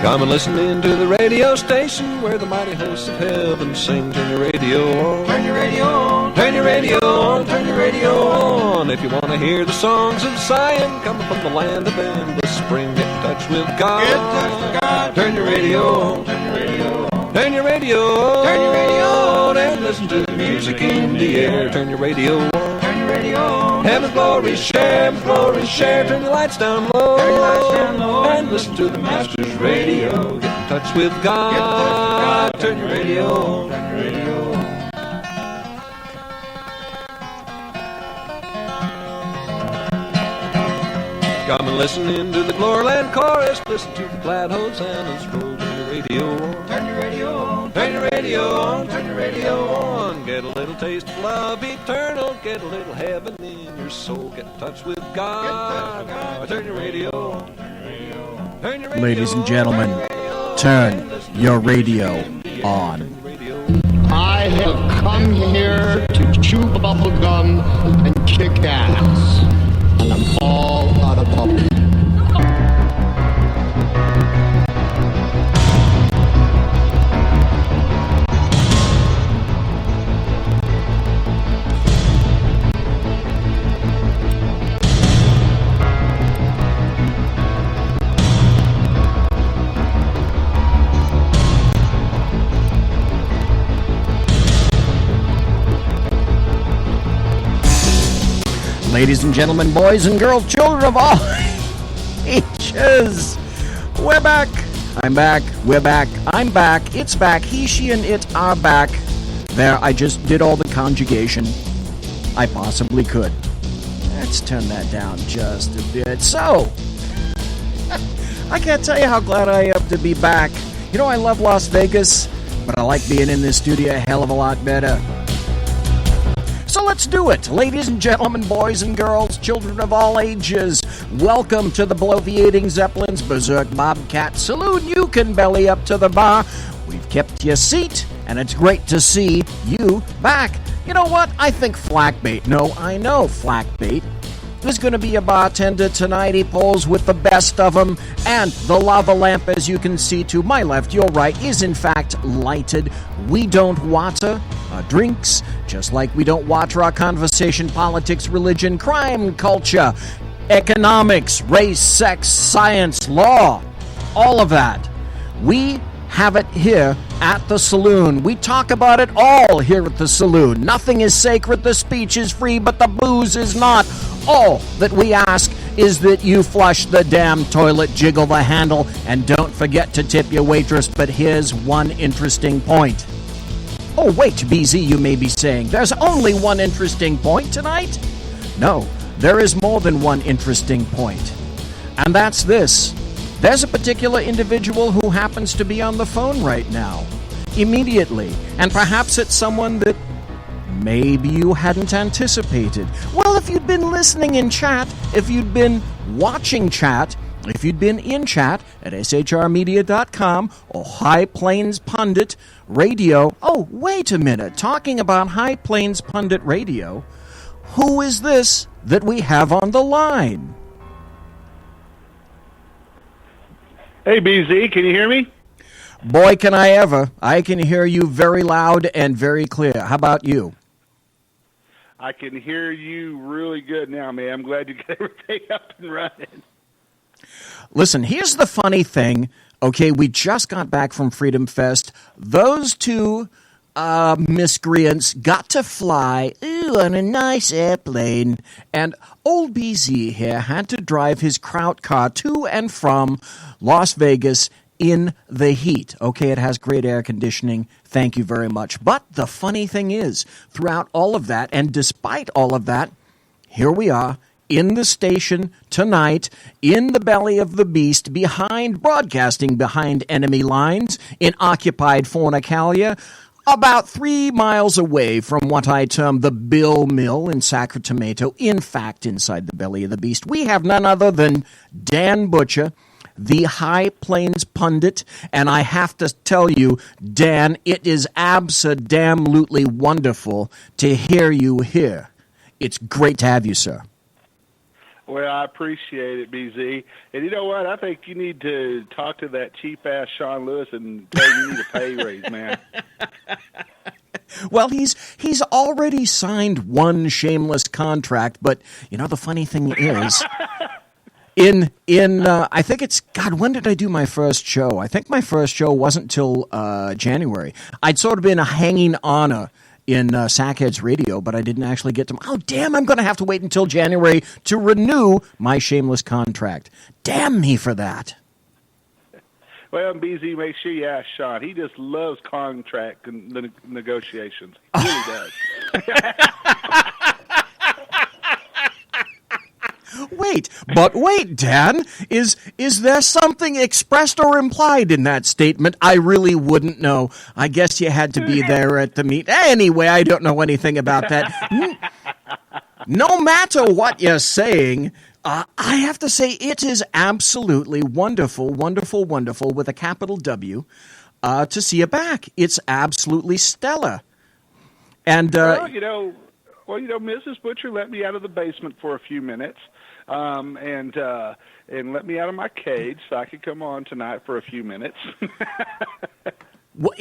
Come and listen in to the radio station where the mighty hosts of heaven sing. Turn your radio on. Turn your radio on. Turn your radio on. Turn your radio on. If you want to hear the songs of Zion coming from the land of endless spring, get in touch with God. Get in touch with God. Turn your radio on. Turn your radio on. Turn your radio on. Turn your radio on. And listen to the music in the air. Turn your radio on. Turn your radio on. Heaven's glory share. Heaven's glory share. Turn your lights down low. Turn your lights down low. And listen to the Master's radio. Get in touch with God. Turn your radio on. Turn your radio on. Come and listen in to the Gloryland chorus. Listen to the glad hosannas roll. Turn your radio on. Turn your radio on. Turn your radio on. Turn your radio on. Get a little taste of love eternal. Get a little heaven in your soul. Get in touch with God. Turn your radio on. Turn your radio on. Turn your radio. Ladies and gentlemen, turn your radio on. I have come here to chew bubble gum and kick ass. And I'm all out of bubble. Ladies and gentlemen, boys and girls, children of all ages, we're back. I'm back. We're back. I'm back. It's back. He, she, and it are back. There, I just did all the conjugation I possibly could. Let's turn that down just a bit. So, I can't tell you how glad I am to be back. You know, I love Las Vegas, but I like being in this studio a hell of a lot better. So let's do it. Ladies and gentlemen, boys and girls, children of all ages, welcome to the Bloviating Zeppelin's Berserk Bobcat Saloon. You can belly up to the bar. We've kept your seat, and it's great to see you back. You know what? I think Flackbait, I know Flackbait, is going to be a bartender tonight. He pulls with the best of them, and the lava lamp, as you can see to my left, your right, is in fact lighted. We don't water our drinks, just like we don't water our conversation, politics, religion, crime, culture, economics, race, sex, science, law, all of that. We have it here at the saloon. We talk about it all here at the saloon. Nothing is sacred, the speech is free, but the booze is not. All that we ask is that you flush the damn toilet, jiggle the handle, and don't forget to tip your waitress. But here's one interesting point. Oh, wait, BZ, you may be saying, there's only one interesting point tonight? No, there is more than one interesting point. And that's this. There's a particular individual who happens to be on the phone right now, immediately, and perhaps it's someone that maybe you hadn't anticipated. Well, if you'd been listening in chat, if you'd been watching chat, if you'd been in chat at shrmedia.com or High Plains Pundit Radio. Oh, wait a minute. Talking about High Plains Pundit Radio, who is this that we have on the line? Hey, BZ, can you hear me? Boy, can I ever. I can hear you very loud and very clear. How about you? I can hear you really good now, man. I'm glad you got everything up and running. Listen, here's the funny thing. Okay, we just got back from Freedom Fest. Those two miscreants got to fly on a nice airplane. And old BZ here had to drive his Kraut car to and from Las Vegas in the heat. Okay, it has great air conditioning. Thank you very much. But the funny thing is, throughout all of that, and despite all of that, here we are in the station tonight, in the belly of the beast, broadcasting behind enemy lines in occupied Fornicalia, about 3 miles away from what I term the Bill Mill in Sacramento. In fact, inside the belly of the beast, we have none other than Dan Butcher, the High Plains Pundit, and I have to tell you, Dan, it is abso-damn-lutely wonderful to hear you here. It's great to have you, sir. Well, I appreciate it, BZ. And you know what? I think you need to talk to that cheap-ass Sean Lewis and tell him you need a pay raise, man. Well, he's already signed one shameless contract, but you know the funny thing is, in I think it's God. When did I do my first show? I think my first show wasn't till January. I'd sort of been a hanging honor in Sackheads Radio, but I didn't actually get to. Oh, damn! I'm going to have to wait until January to renew my shameless contract. Damn me for that. Well, BZ, make sure you ask Sean. He just loves contract negotiations. He really does. Wait, Dan. Is there something expressed or implied in that statement? I really wouldn't know. I guess you had to be there at the meet. Anyway, I don't know anything about that. No matter what you're saying, I have to say it is absolutely wonderful, wonderful, wonderful with a capital W to see you back. It's absolutely stellar. And well, Mrs. Butcher let me out of the basement for a few minutes, and let me out of my cage so I could come on tonight for a few minutes. Well,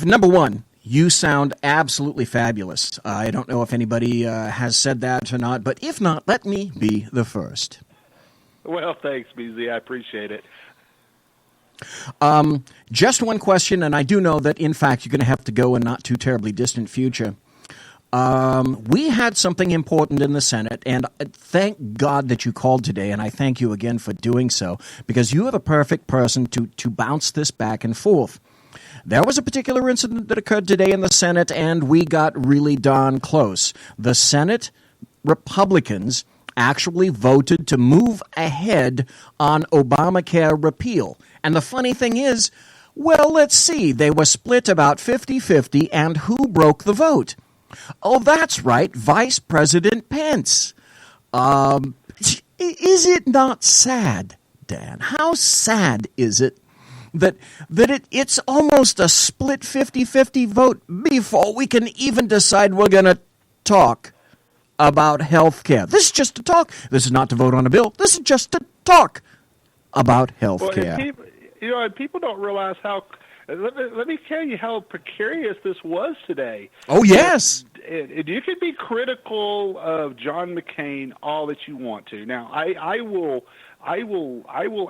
number one, you sound absolutely fabulous. I don't know if anybody has said that or not, but if not, let me be the first. Well, thanks, BZ. I appreciate it. Just one question, and I do know that, in fact, you're going to have to go in not too terribly distant future. We had something important in the Senate, and thank God that you called today, and I thank you again for doing so, because you are the perfect person to bounce this back and forth. There was a particular incident that occurred today in the Senate, and we got really darn close. The Senate Republicans actually voted to move ahead on Obamacare repeal. And the funny thing is, well, let's see, they were split about 50-50, and who broke the vote? Oh, that's right, Vice President Pence. Is it not sad, Dan? How sad is it that it's almost a split 50-50 vote before we can even decide we're going to talk about health care? This is just to talk. This is not to vote on a bill. This is just to talk about health care. Well, people don't realize how. Let me tell you how precarious this was today. Oh, yes. You can be critical of John McCain all that you want to. Now, I will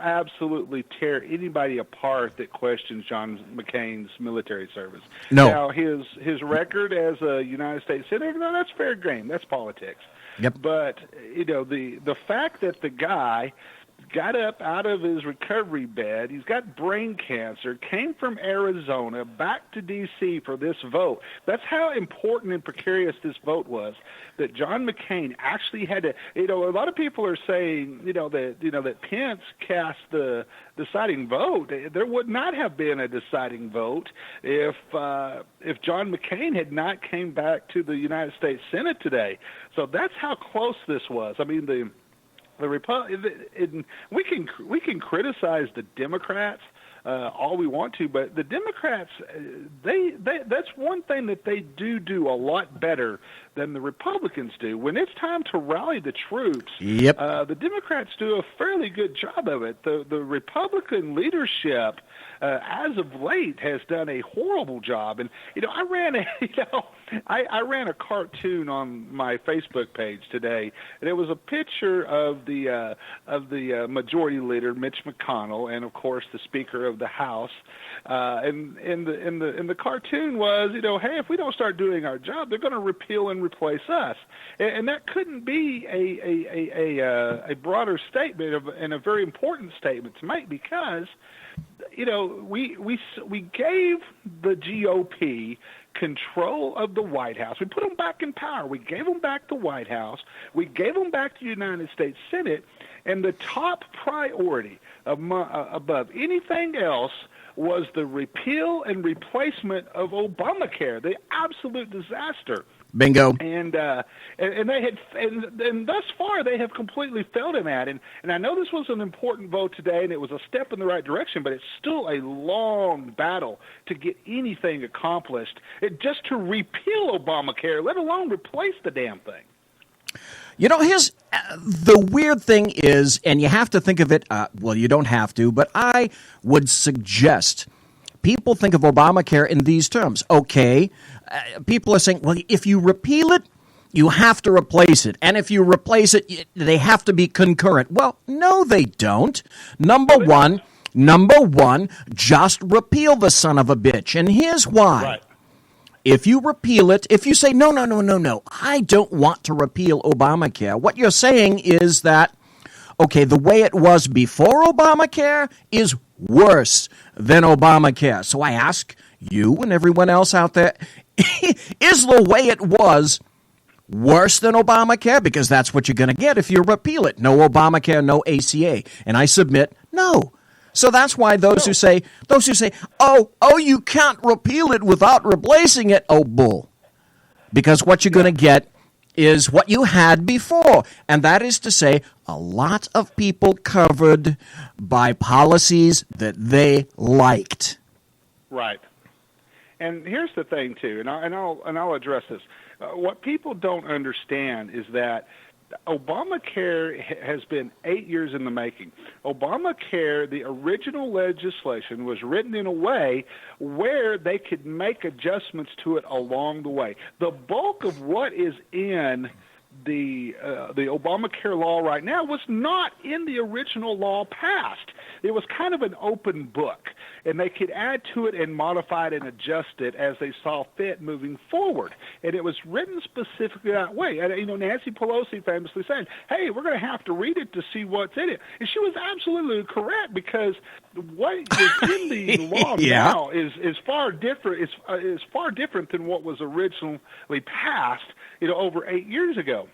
absolutely tear anybody apart that questions John McCain's military service. No. Now, his record as a United States Senator, no, that's fair game. That's politics. Yep. But, the fact that the guy got up out of his recovery bed, he's got brain cancer, came from Arizona back to D.C. for this vote. That's how important and precarious this vote was, that John McCain actually had to, a lot of people are saying, that Pence cast the deciding vote. There would not have been a deciding vote if John McCain had not came back to the United States Senate today. So that's how close this was. I mean, we can criticize the Democrats all we want to, but the Democrats, they that's one thing that they do a lot better than the Republicans do. When it's time to rally the troops, yep. The Democrats do a fairly good job of it. The Republican leadership, as of late, has done a horrible job. And I ran a cartoon on my Facebook page today, and it was a picture of the Majority Leader Mitch McConnell, and of course the Speaker of the House. And the cartoon was, hey, if we don't start doing our job, they're going to repeal and replace us. And that couldn't be a broader statement and a very important statement to make, because we gave the GOP control of the White House. We put them back in power. We gave them back the White House. We gave them back the United States Senate. And the top priority above anything else was the repeal and replacement of Obamacare, the absolute disaster. Bingo. And they had, and thus far they have completely failed in that. And I know this was an important vote today, and it was a step in the right direction, but it's still a long battle to get anything accomplished. Just to repeal Obamacare, let alone replace the damn thing. Here's the weird thing is, and you have to think of it, well, you don't have to, but I would suggest people think of Obamacare in these terms. Okay, people are saying, well, if you repeal it, you have to replace it. And if you replace it, they have to be concurrent. Well, no, they don't. Number one, just repeal the son of a bitch. And here's why. Right. If you repeal it, if you say, no, I don't want to repeal Obamacare, what you're saying is that, okay, the way it was before Obamacare is worse than Obamacare. So I ask you and everyone else out there, is the way it was worse than Obamacare? Because that's what you're going to get if you repeal it. No Obamacare, no ACA. And I submit, no. So that's why those who say, oh, you can't repeal it without replacing it, oh, bull. Because what you're going to get is what you had before. And that is to say, a lot of people covered by policies that they liked. Right. And here's the thing, too, and I'll address this. What people don't understand is that Obamacare has been 8 years in the making. Obamacare, the original legislation, was written in a way where they could make adjustments to it along the way. The bulk of what is in the Obamacare law right now was not in the original law passed. It was kind of an open book, and they could add to it and modify it and adjust it as they saw fit moving forward. And it was written specifically that way. And, Nancy Pelosi famously saying, hey, we're going to have to read it to see what's in it. And she was absolutely correct, because what is in the law now is far different. Is far different than what was originally passed, over 8 years ago.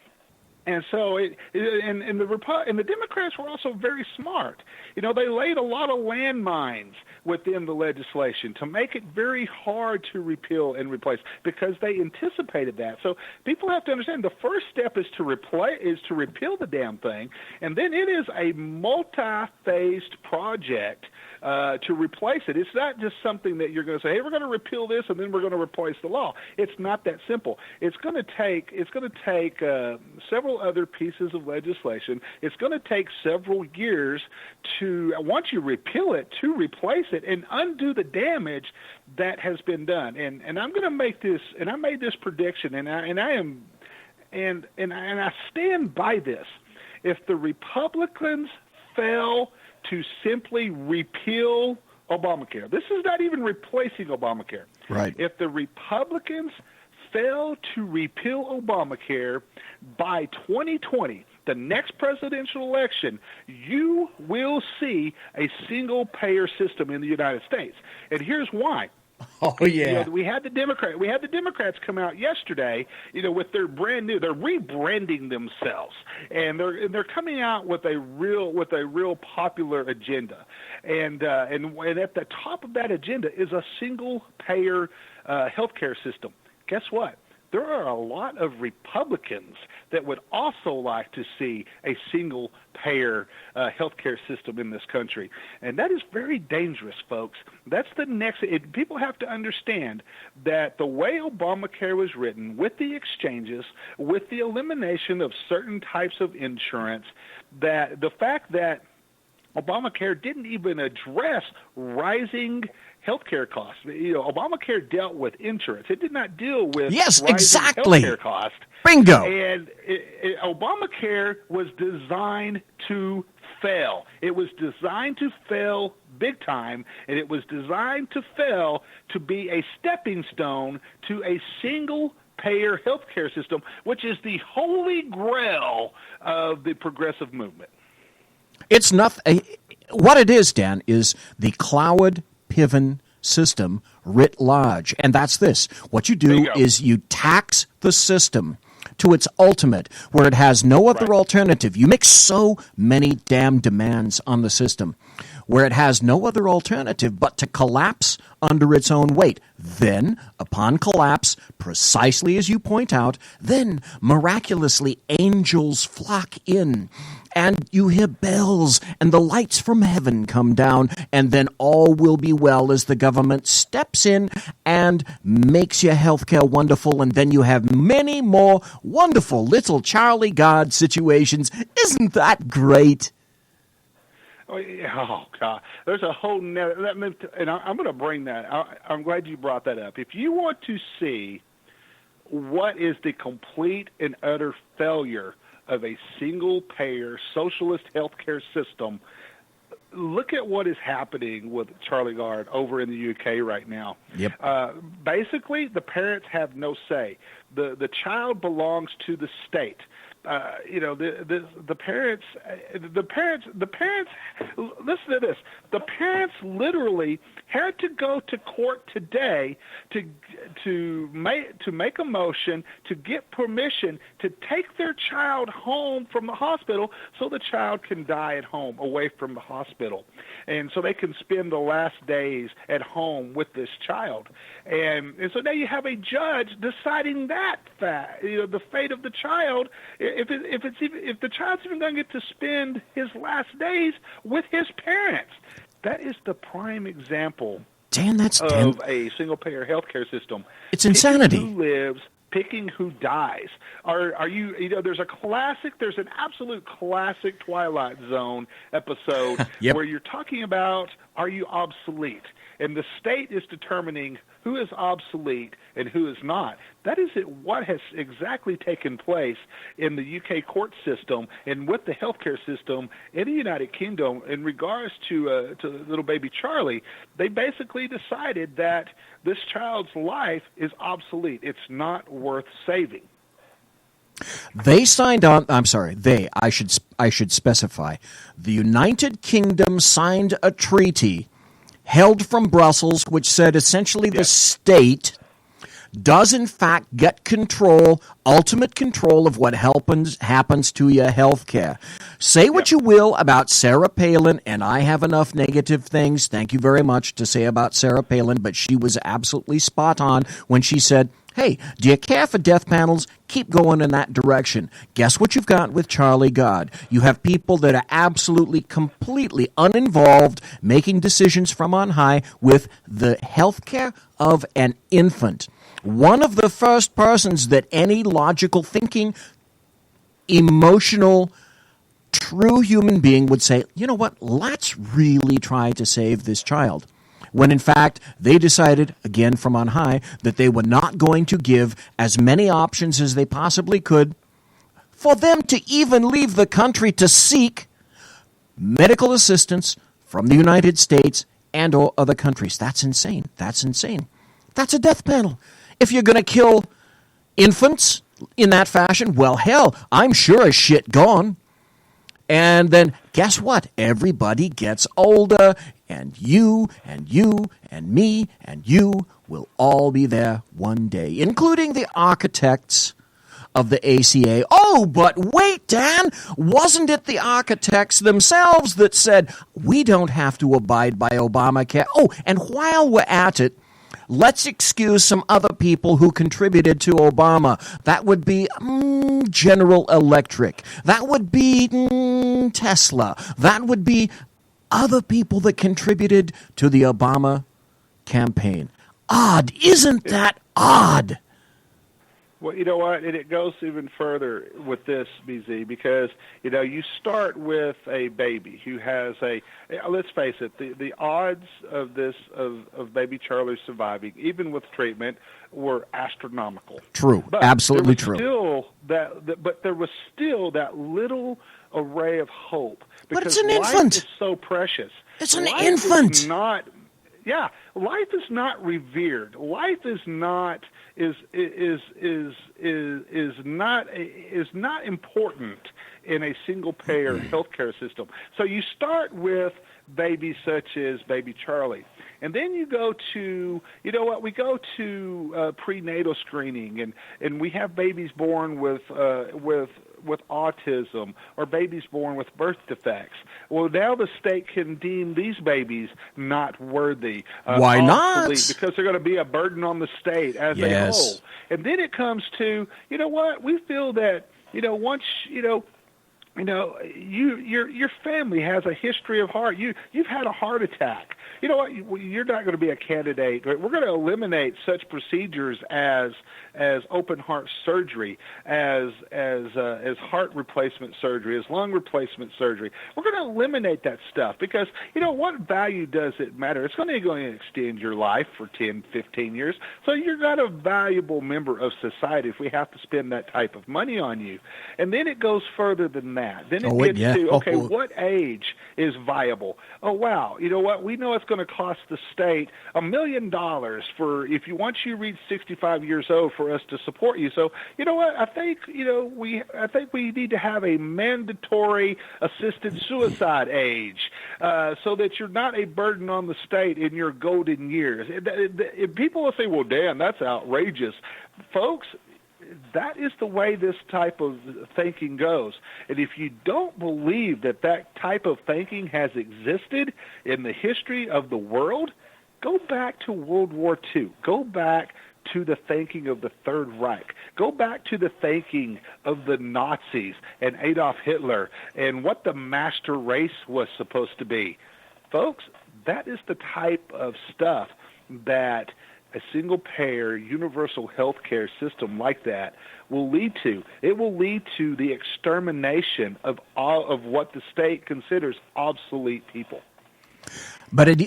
And so, the Democrats were also very smart. They laid a lot of landmines within the legislation to make it very hard to repeal and replace, because they anticipated that. So people have to understand the first step is to repeal the damn thing, and then it is a multi-phased project to replace it. It's not just something that you're going to say, hey, we're going to repeal this and then we're going to replace the law. It's not that simple. It's going to take several other pieces of legislation. It's going to take several years to, once you repeal it, to replace it and undo the damage that has been done. And I'm going to make this, and I made this prediction, and I stand by this. If the Republicans fail to simply repeal Obamacare, this is not even replacing Obamacare. Right. If the Republicans fail to repeal Obamacare by 2020, the next presidential election, you will see a single-payer system in the United States. And here's why. Oh yeah. We had the Democrats come out yesterday, with their brand new. They're rebranding themselves, and they're coming out with a real popular agenda, and at the top of that agenda is a single payer healthcare system. Guess what? There are a lot of Republicans that would also like to see a single-payer healthcare system in this country. And that is very dangerous, folks. That's the next – people have to understand that the way Obamacare was written, with the exchanges, with the elimination of certain types of insurance, that the fact that Obamacare didn't even address rising healthcare costs. Obamacare dealt with insurance. It did not deal with rising healthcare costs. Bingo. And Obamacare was designed to fail. It was designed to fail big time, and it was designed to fail to be a stepping stone to a single-payer healthcare system, which is the holy grail of the progressive movement. It's nothing. What it is, Dan, is the Cloward-Piven system writ large. And that's this. What you do is you tax the system to its ultimate, where it has no other alternative. You make so many damn demands on the system. where it has no other alternative but to collapse under its own weight. Then, upon collapse, precisely as you point out, then miraculously angels flock in, and you hear bells, and the lights from heaven come down, and then all will be well as the government steps in and makes your healthcare wonderful, and then you have many more wonderful little Charlie God situations. Isn't that great? Oh, yeah. Oh, God. There's a whole and I'm going to bring that. I'm glad you brought that up. If you want to see what is the complete and utter failure of a single-payer socialist healthcare system, look at what is happening with Charlie Gard over in the UK right now. Yep. Basically, the parents have no say. The child belongs to the state. The parents. Listen to this. The parents literally had to go to court today to make a motion to get permission to take their child home from the hospital, so the child can die at home, away from the hospital, and so they can spend the last days at home with this child. And so now you have a judge deciding that the fate of the child. If the child's even going to get to spend his last days with his parents. That is the prime example of a single-payer healthcare system. It's insanity. Picking who lives, picking who dies. Are you know, there's an absolute classic Twilight Zone episode Yep. where you're talking about, are you obsolete? And the state is determining who is obsolete and who is not. That is what has exactly taken place in the UK court system and with the healthcare system in the United Kingdom in regards to little baby Charlie. They basically decided that this child's life is obsolete. It's not worth saving. They signed on. I'm sorry. I should specify. The United Kingdom signed a treaty held from Brussels, which said essentially the state does in fact get ultimate control of what happens to your health care. Say what you will about Sarah Palin, and I have enough negative things, thank you very much, to say about Sarah Palin, but she was absolutely spot on when she said, hey, do you care for death panels? Keep going in that direction. Guess what you've got with Charlie God? You have people that are absolutely, completely uninvolved, making decisions from on high with the health care of an infant. One of the first persons that any logical thinking, emotional, true human being would say, you know what, let's really try to save this child. When in fact they decided, again from on high, that they were not going to give as many options as they possibly could for them to even leave the country to seek medical assistance from the United States and or other countries. That's insane. That's insane. That's a death panel. If you're going to kill infants in that fashion, well, hell, I'm sure as shit gone. And then guess what? Everybody gets older, and you and you and me and you will all be there one day, including the architects of the ACA. Oh, but wait, Dan, wasn't it the architects themselves that said, we don't have to abide by Obamacare? Oh, and while we're at it, let's excuse some other people who contributed to Obama. That would be General Electric. That would be Tesla. That would be other people that contributed to the Obama campaign. Odd. Isn't that odd? Well, you know what? And it goes even further with this, BZ, because, you know, you start with a baby who has let's face it, the odds of baby Charlie surviving, even with treatment, were astronomical. True. But absolutely true. But there was still that little array of hope. Because but it's an life infant. is so precious. It's an life infant. Is not, yeah, life is not revered. Life is not not important in a single payer healthcare system. So you start with babies such as baby Charlie. And then you go to, you know what, we go to prenatal screening, and we have babies born with with autism or babies born with birth defects. Well, now the state can deem these babies not worthy. Why not? Because they're going to be a burden on the state as a whole. And then it comes to, you know what, we feel that, once, your family has a history of heart. You've had a heart attack. You know what? You're not going to be a candidate. We're going to eliminate such procedures as open heart surgery, as heart replacement surgery, as lung replacement surgery. We're going to eliminate that stuff because, what value does it matter? It's going to extend your life for 10, 15 years. So you're not a valuable member of society if we have to spend that type of money on you. And then it goes further than that. Then it gets to, okay, what age is viable? Oh, wow. You know what? We know it's going to cost the state $1 million for once you reach 65 years old for us to support you. So, you know what? I think we need to have a mandatory assisted suicide age so that you're not a burden on the state in your golden years. People will say, well, Dan, that's outrageous. Folks, that is the way this type of thinking goes. And if you don't believe that type of thinking has existed in the history of the world, go back to World War II. Go back to the thinking of the Third Reich. Go back to the thinking of the Nazis and Adolf Hitler and what the master race was supposed to be. Folks, that is the type of stuff that a single-payer, universal health care system like that will lead to. It will lead to the extermination of all of what the state considers obsolete people. But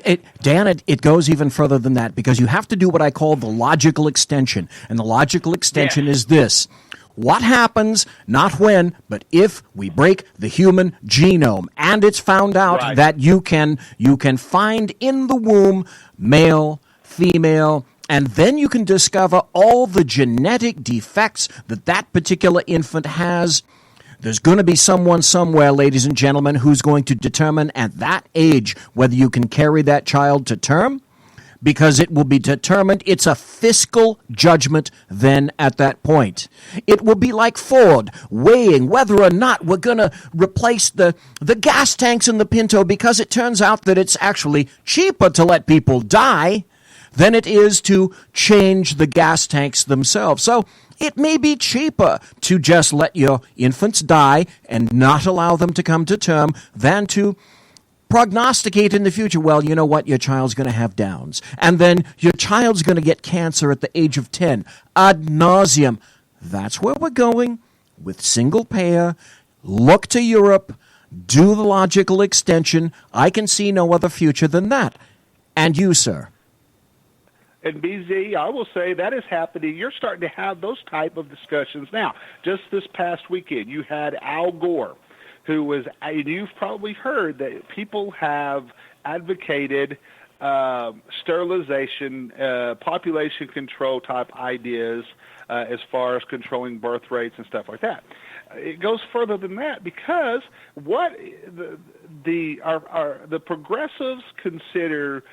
Dan, it goes even further than that because you have to do what I call the logical extension. And the logical extension is this. What happens, not when, but if we break the human genome? And it's found out that you can find in the womb male, female, and then you can discover all the genetic defects that particular infant has. There's going to be someone somewhere, ladies and gentlemen, who's going to determine at that age whether you can carry that child to term, because it will be determined. It's a fiscal judgment then at that point. It will be like Ford weighing whether or not we're going to replace the gas tanks in the Pinto because it turns out that it's actually cheaper to let people die than it is to change the gas tanks themselves. So it may be cheaper to just let your infants die and not allow them to come to term than to prognosticate in the future, well, you know what, your child's going to have Downs. And then your child's going to get cancer at the age of 10, ad nauseum. That's where we're going with single payer. Look to Europe. Do the logical extension. I can see no other future than that. And you, sir? And BZ, I will say that is happening. You're starting to have those type of discussions now. Just this past weekend, you had Al Gore, who was, you've probably heard that people have advocated sterilization, population control type ideas as far as controlling birth rates and stuff like that. It goes further than that because what the progressives consider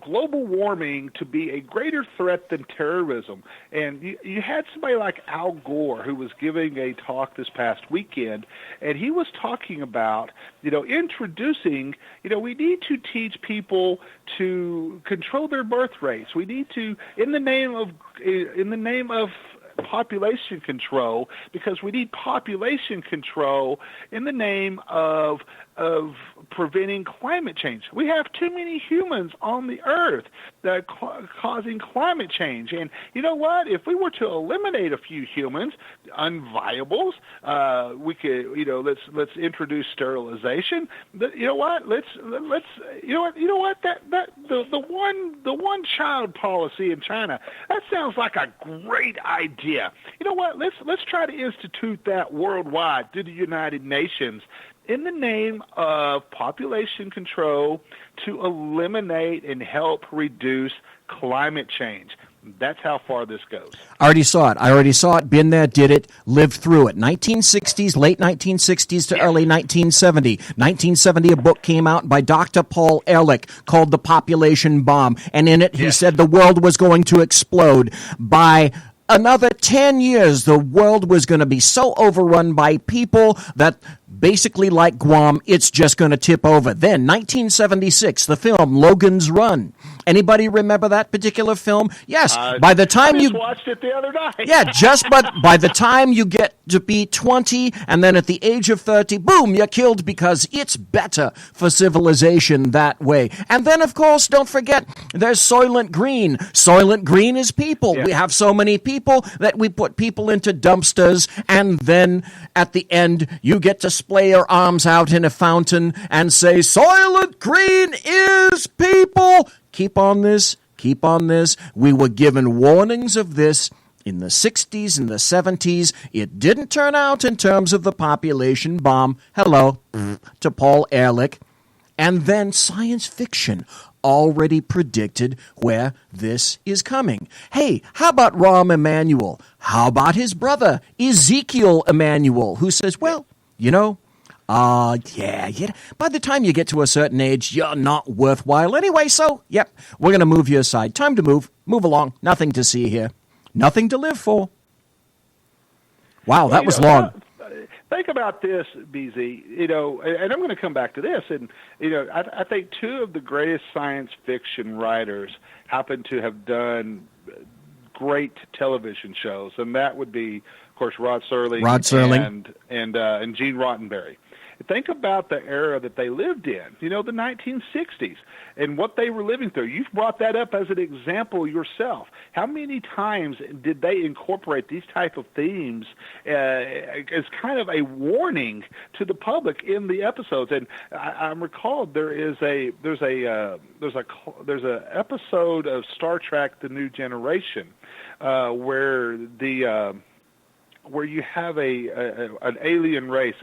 global warming to be a greater threat than terrorism. And you had somebody like Al Gore who was giving a talk this past weekend, and he was talking about, introducing, we need to teach people to control their birth rates. We need to, in the name of population control, because we need population control in the name of preventing climate change. We have too many humans on the earth that are causing climate change. And you know what? If we were to eliminate a few humans, unviables, we could, let's introduce sterilization. You know what? The one child policy in China, that sounds like a great idea. You know what? Let's try to institute that worldwide through the United Nations in the name of population control to eliminate and help reduce climate change. That's how far this goes. I already saw it, been there, did it, lived through it. 1960s, late 1960s to early 1970. 1970, a book came out by Dr. Paul Ehrlich called The Population Bomb. And in it, he said the world was going to explode by another 10 years, the world was going to be so overrun by people that basically like Guam, it's just going to tip over. Then, 1976, the film Logan's Run. Anybody remember that particular film? Yes. By the time I you watched it the other night. Yeah, but by the time you get to be 20, and then at the age of 30, boom, you're killed because it's better for civilization that way. And then, of course, don't forget, there's Soylent Green. Soylent Green is people. Yeah. We have so many people that we put people into dumpsters, and then at the end, you get to splay your arms out in a fountain and say, Soylent Green is people. Keep on this. Keep on this. We were given warnings of this in the 60s and the 70s. It didn't turn out in terms of the population bomb. Hello to Paul Ehrlich. And then science fiction already predicted where this is coming. Hey, how about Rahm Emanuel? How about his brother, Ezekiel Emanuel, who says, well, you know, yeah. By the time you get to a certain age, you're not worthwhile anyway. So, yep, we're going to move you aside. Time to move. Move along. Nothing to see here. Nothing to live for. Wow, that was long. Think about this, BZ, and I'm going to come back to this. And, I think two of the greatest science fiction writers happen to have done great television shows, and that would be, of course, Rod Serling. And Gene Roddenberry. Think about the era that they lived in, the 1960s, and what they were living through. You've brought that up as an example yourself. How many times did they incorporate these type of themes as kind of a warning to the public in the episodes? And I'm recalled there's a episode of Star Trek: The New Generation where you have an alien race.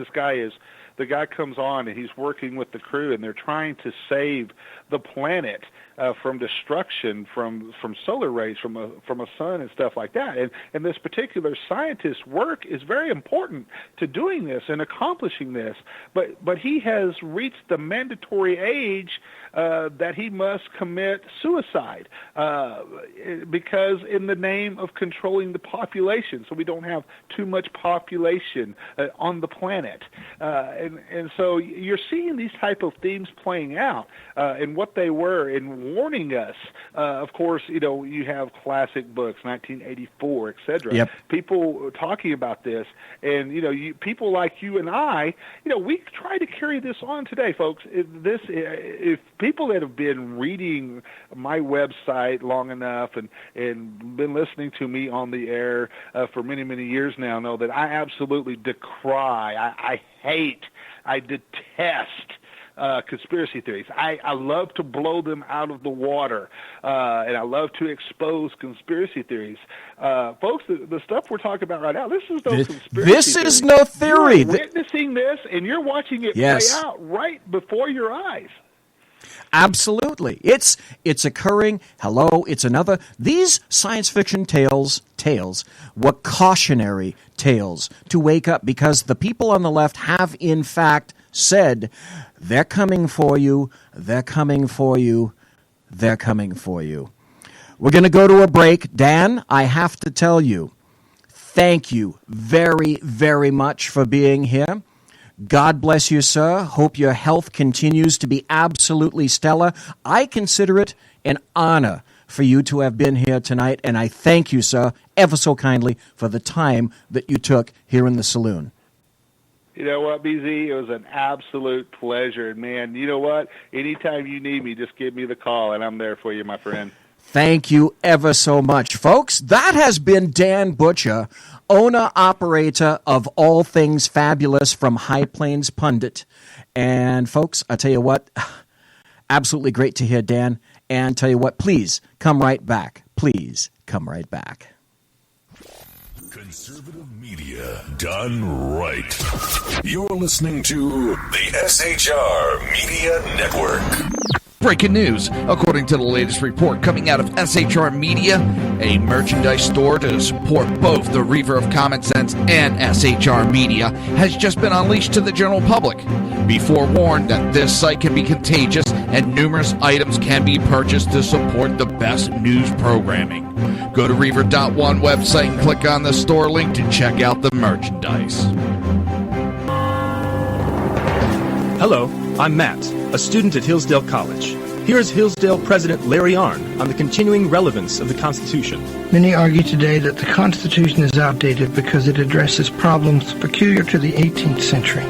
The guy comes on and he's working with the crew, and they're trying to save the planet from destruction from solar rays from a sun and stuff like that. And this particular scientist's work is very important to doing this and accomplishing this. But he has reached the mandatory age that he must commit suicide because in the name of controlling the population, so we don't have too much population on the planet. And so you're seeing these type of themes playing out and what they were in warning us. Of course, you have classic books, 1984, etc. Yep. People talking about this, and people like you and I, we try to carry this on today, folks. If people that have been reading my website long enough and been listening to me on the air for many, many years now know that I absolutely decry, I hate, I detest conspiracy theories. I love to blow them out of the water, and I love to expose conspiracy theories. Folks, the stuff we're talking about right now, this is no conspiracy theory. This is no theory. You're witnessing this, and you're watching it play out right before your eyes. Absolutely. It's occurring. Hello, it's another. These science fiction tales were cautionary tales to wake up, because the people on the left have, in fact, said, they're coming for you, they're coming for you, they're coming for you. We're going to go to a break. Dan, I have to tell you, thank you very, very much for being here. God bless you, sir. Hope your health continues to be absolutely stellar. I consider it an honor for you to have been here tonight, and I thank you, sir, ever so kindly for the time that you took here in the saloon. You know what, BZ? It was an absolute pleasure. And, man, you know what? Anytime you need me, just give me the call, and I'm there for you, my friend. Thank you ever so much, folks. That has been Dan Butcher, owner-operator of All Things Fabulous from High Plains Pundit. And, folks, I tell you what, absolutely great to hear Dan. And tell you what, please come right back. Please come right back. Conservative media done right. You're listening to the SHR Media Network. Breaking news. According to the latest report coming out of SHR Media, a merchandise store to support both the Reaver of Common Sense and SHR Media has just been unleashed to the general public. Be forewarned that this site can be contagious and numerous items can be purchased to support the best news programming. Go to Reaver.one website and click on the store link to check out the merchandise. Hello, I'm Matt, a student at Hillsdale College. Here's Hillsdale President Larry Arnn on the continuing relevance of the Constitution. Many argue today that the Constitution is outdated because it addresses problems peculiar to the 18th century.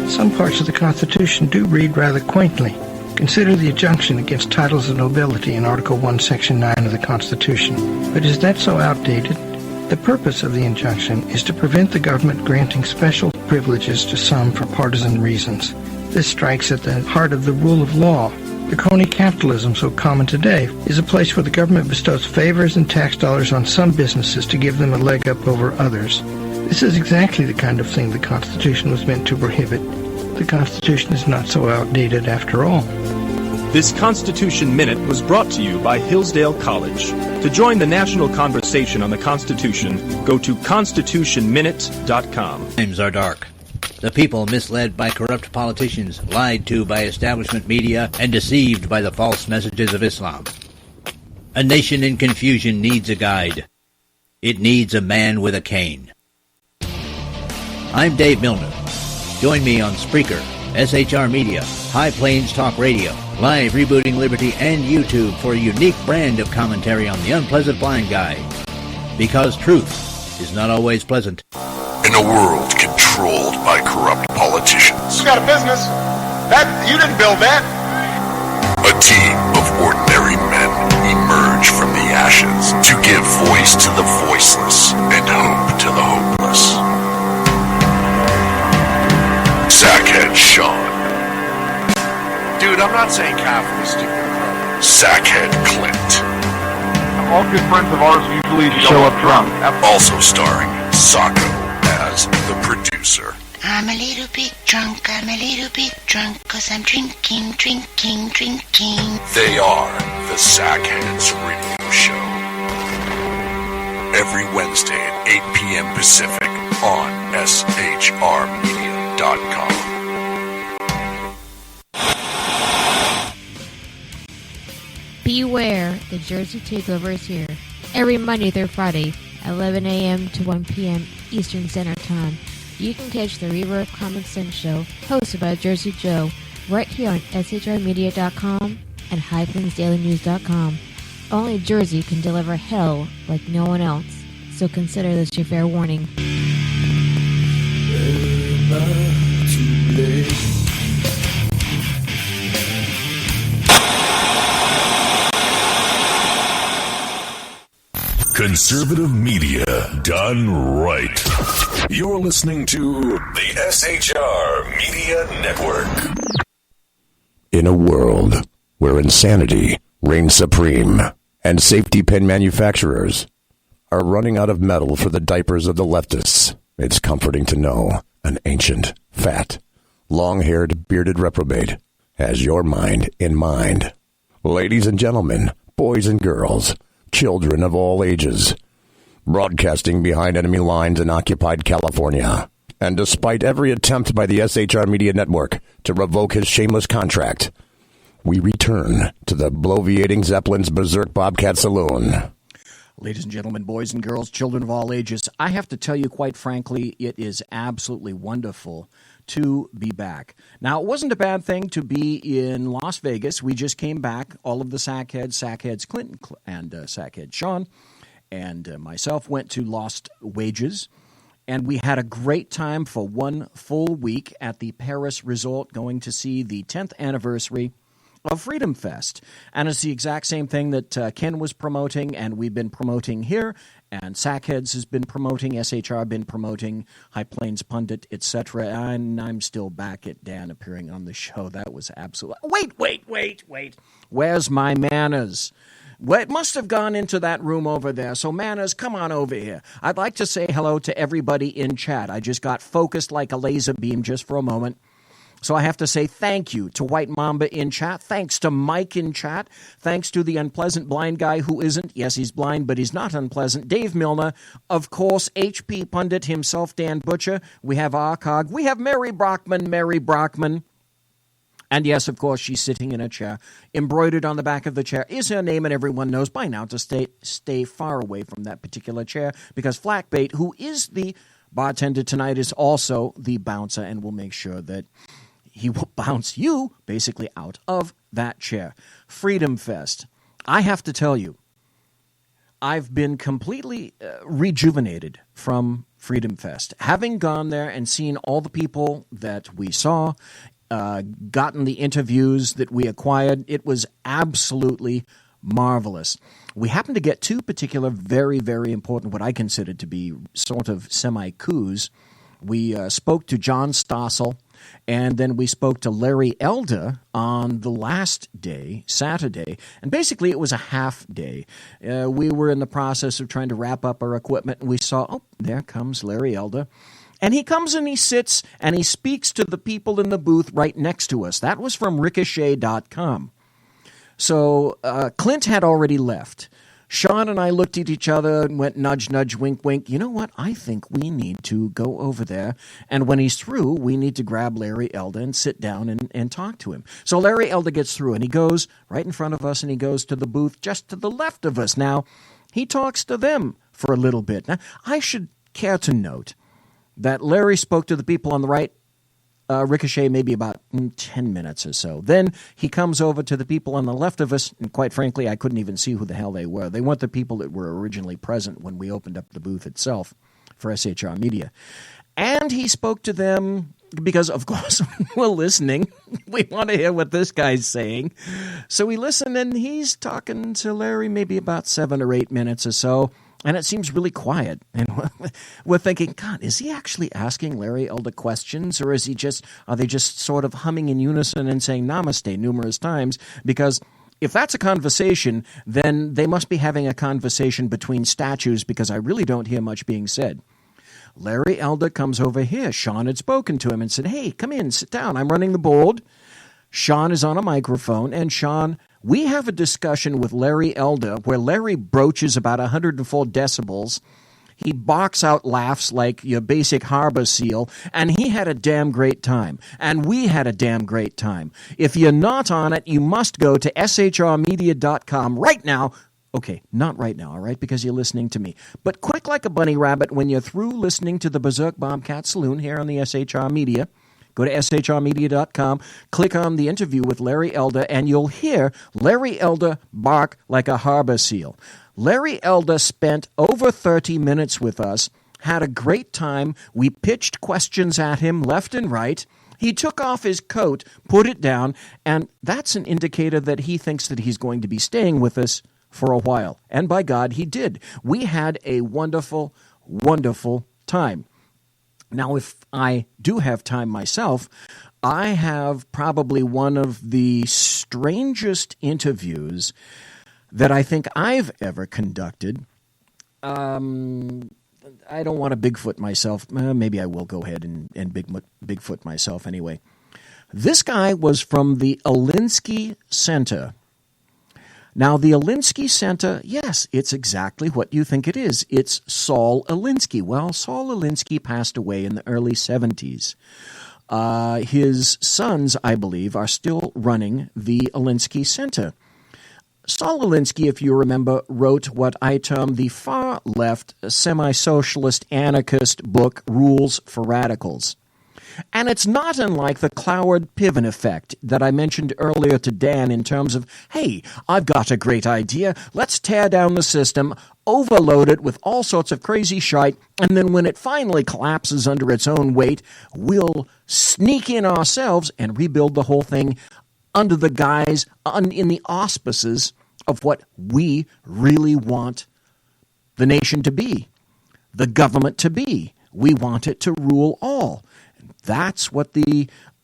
Some parts of the Constitution do read rather quaintly. Consider the injunction against titles of nobility in Article 1, Section 9 of the Constitution. But is that so outdated? The purpose of the injunction is to prevent the government granting special privileges to some for partisan reasons. This strikes at the heart of the rule of law. The crony capitalism so common today is a place where the government bestows favors and tax dollars on some businesses to give them a leg up over others. This is exactly the kind of thing the Constitution was meant to prohibit. The Constitution is not so outdated after all. This Constitution Minute was brought to you by Hillsdale College. To join the national conversation on the Constitution, go to constitutionminute.com. Times are dark. The people misled by corrupt politicians, lied to by establishment media, and deceived by the false messages of Islam. A nation in confusion needs a guide. It needs a man with a cane. I'm Dave Milner. Join me on Spreaker, SHR Media, High Plains Talk Radio, Live Rebooting Liberty, and YouTube for a unique brand of commentary on the unpleasant blind guy. Because truth is not always pleasant. In a world controlled by corrupt politicians, You got a business. You didn't build that. a team of ordinary men emerge from the ashes to give voice to the voiceless and hope to the hopeless. Sackhead Sean. Dude, I'm not saying Catholic, stupid. Sackhead Clint. All good friends of ours usually show up drunk. Also starring Sacco as the producer. I'm a little bit drunk, 'cause I'm drinking. They are the Sackheads Radio Show. Every Wednesday at 8 p.m. Pacific on SHRmedia.com. Beware, the Jersey Takeover is here. Every Monday through Friday, 11 a.m. to 1 p.m. Eastern Standard Time. You can catch the Reverb Common Sense Show, hosted by Jersey Joe, right here on SHRmedia.com and HighPlainsDailyNews.com. Only Jersey can deliver hell like no one else, so consider this your fair warning. Conservative media done right. You're listening to the SHR Media Network. In a world where insanity reigns supreme and safety pin manufacturers are running out of metal for the diapers of the leftists, it's comforting to know an ancient, fat, long-haired, bearded reprobate has your mind in mind. Ladies and gentlemen, boys and girls, children of all ages, broadcasting behind enemy lines in occupied California. And despite every attempt by the SHR Media Network to revoke his shameless contract, we return to the bloviating Zeppelin's Berserk Bobcat Saloon. Ladies and gentlemen, boys and girls, children of all ages, I have to tell you, quite frankly, it is absolutely wonderful to be back. Now, it wasn't a bad thing to be in Las Vegas. We just came back. All of the Sackheads Clinton and Sackhead Sean and myself went to Lost Wages, and we had a great time for one full week at the Paris Resort, going to see the 10th anniversary of Freedom Fest. And it's the exact same thing that Ken was promoting and we've been promoting here, and Sackheads has been promoting, SHR been promoting, High Plains Pundit, etc. And I'm still back at Dan appearing on the show. That was absolutely... Wait. Where's my manners? Well, it must have gone into that room over there. So, Manners, come on over here. I'd like to say hello to everybody in chat. I just got focused like a laser beam just for a moment. So I have to say thank you to White Mamba in chat. Thanks to Mike in chat. Thanks to the unpleasant blind guy who isn't. Yes, he's blind, but he's not unpleasant. Dave Milner. Of course, HP Pundit himself, Dan Butcher. We have Arkog. We have Mary Brockman. And yes, of course, she's sitting in a chair. Embroidered on the back of the chair is her name, and everyone knows by now to stay far away from that particular chair, because Flackbait, who is the bartender tonight, is also the bouncer and will make sure that he will bounce you basically out of that chair. Freedom Fest. I have to tell you, I've been completely rejuvenated from Freedom Fest. Having gone there and seen all the people that we saw, gotten the interviews that we acquired, it was absolutely marvelous. We happened to get two particular very, very important, what I consider to be sort of semi-coups. We spoke to John Stossel, and then we spoke to Larry Elder on the last day, Saturday. And basically, it was a half day. We were in the process of trying to wrap up our equipment, and we saw, oh, there comes Larry Elder. And he comes and he sits and he speaks to the people in the booth right next to us. That was from Ricochet.com. So Clint had already left. Sean and I looked at each other and went nudge, nudge, wink, wink. You know what? I think we need to go over there. And when he's through, we need to grab Larry Elder and sit down and talk to him. So Larry Elder gets through and he goes right in front of us and he goes to the booth just to the left of us. Now, he talks to them for a little bit. Now, I should care to note that Larry spoke to the people on the right, Ricochet, maybe about 10 minutes or so. Then he comes over to the people on the left of us, and quite frankly, I couldn't even see who the hell they were. They weren't the people that were originally present when we opened up the booth itself for SHR Media. And he spoke to them because, of course, we're listening. We want to hear what this guy's saying. So we listen, and he's talking to Larry maybe about 7 or 8 minutes or so. And it seems really quiet. And we're thinking, God, is he actually asking Larry Elder questions? Or are they just sort of humming in unison and saying namaste numerous times? Because if that's a conversation, then they must be having a conversation between statues, because I really don't hear much being said. Larry Elder comes over here. Sean had spoken to him and said, hey, come in, sit down. I'm running the board. Sean is on a microphone, and Sean, we have a discussion with Larry Elder where Larry broaches about 104 decibels. He barks out laughs like your basic harbor seal, and he had a damn great time. And we had a damn great time. If you're not on it, you must go to shrmedia.com right now. Okay, not right now, all right, because you're listening to me. But quick like a bunny rabbit when you're through listening to the Berserk Bobcat Saloon here on the SHR Media. Go to shrmedia.com, click on the interview with Larry Elder, and you'll hear Larry Elder bark like a harbor seal. Larry Elder spent over 30 minutes with us, had a great time. We pitched questions at him left and right. He took off his coat, put it down, and that's an indicator that he thinks that he's going to be staying with us for a while. And by God, he did. We had a wonderful, wonderful time. Now, if I do have time myself, I have probably one of the strangest interviews that I think I've ever conducted. I don't want to Bigfoot myself. Maybe I will go ahead and Bigfoot myself anyway. This guy was from the Alinsky Center. Now, the Alinsky Center, yes, it's exactly what you think it is. It's Saul Alinsky. Well, Saul Alinsky passed away in the early 70s. His sons, I believe, are still running the Alinsky Center. Saul Alinsky, if you remember, wrote what I term the far-left, semi-socialist, anarchist book, Rules for Radicals. And it's not unlike the Cloward Piven effect that I mentioned earlier to Dan in terms of, hey, I've got a great idea. Let's tear down the system, overload it with all sorts of crazy shite, and then when it finally collapses under its own weight, we'll sneak in ourselves and rebuild the whole thing under the guise, in the auspices of what we really want the nation to be, the government to be. We want it to rule all. That's what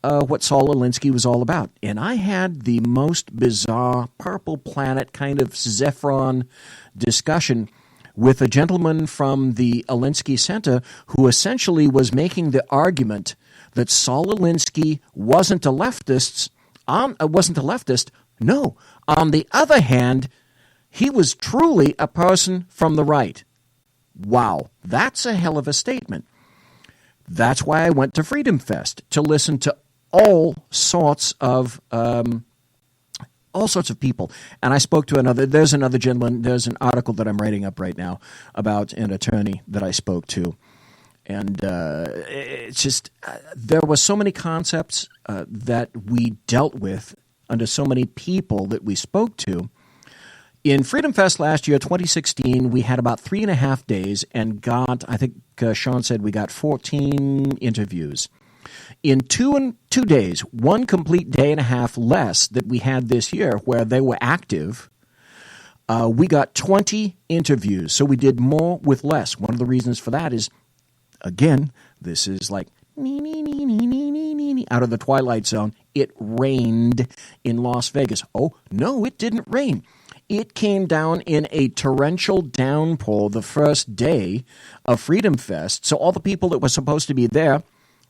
what Saul Alinsky was all about. And I had the most bizarre Purple Planet kind of Zephron discussion with a gentleman from the Alinsky Center who essentially was making the argument that Saul Alinsky wasn't a leftist. No. On the other hand, he was truly a person from the right. Wow, that's a hell of a statement. That's why I went to Freedom Fest, to listen to all sorts of people. And I spoke to there's another gentleman, there's an article that I'm writing up right now about an attorney that I spoke to. And it's just, there were so many concepts that we dealt with under so many people that we spoke to. In Freedom Fest last year, 2016, we had about 3.5 days and got, I think Sean said we got 14 interviews. In 2 days, one complete day and a half less that we had this year where they were active, we got 20 interviews. So we did more with less. One of the reasons for that is, again, this is like out of the Twilight Zone. It rained in Las Vegas. Oh, no, it didn't rain. It came down in a torrential downpour the first day of Freedom Fest. So all the people that were supposed to be there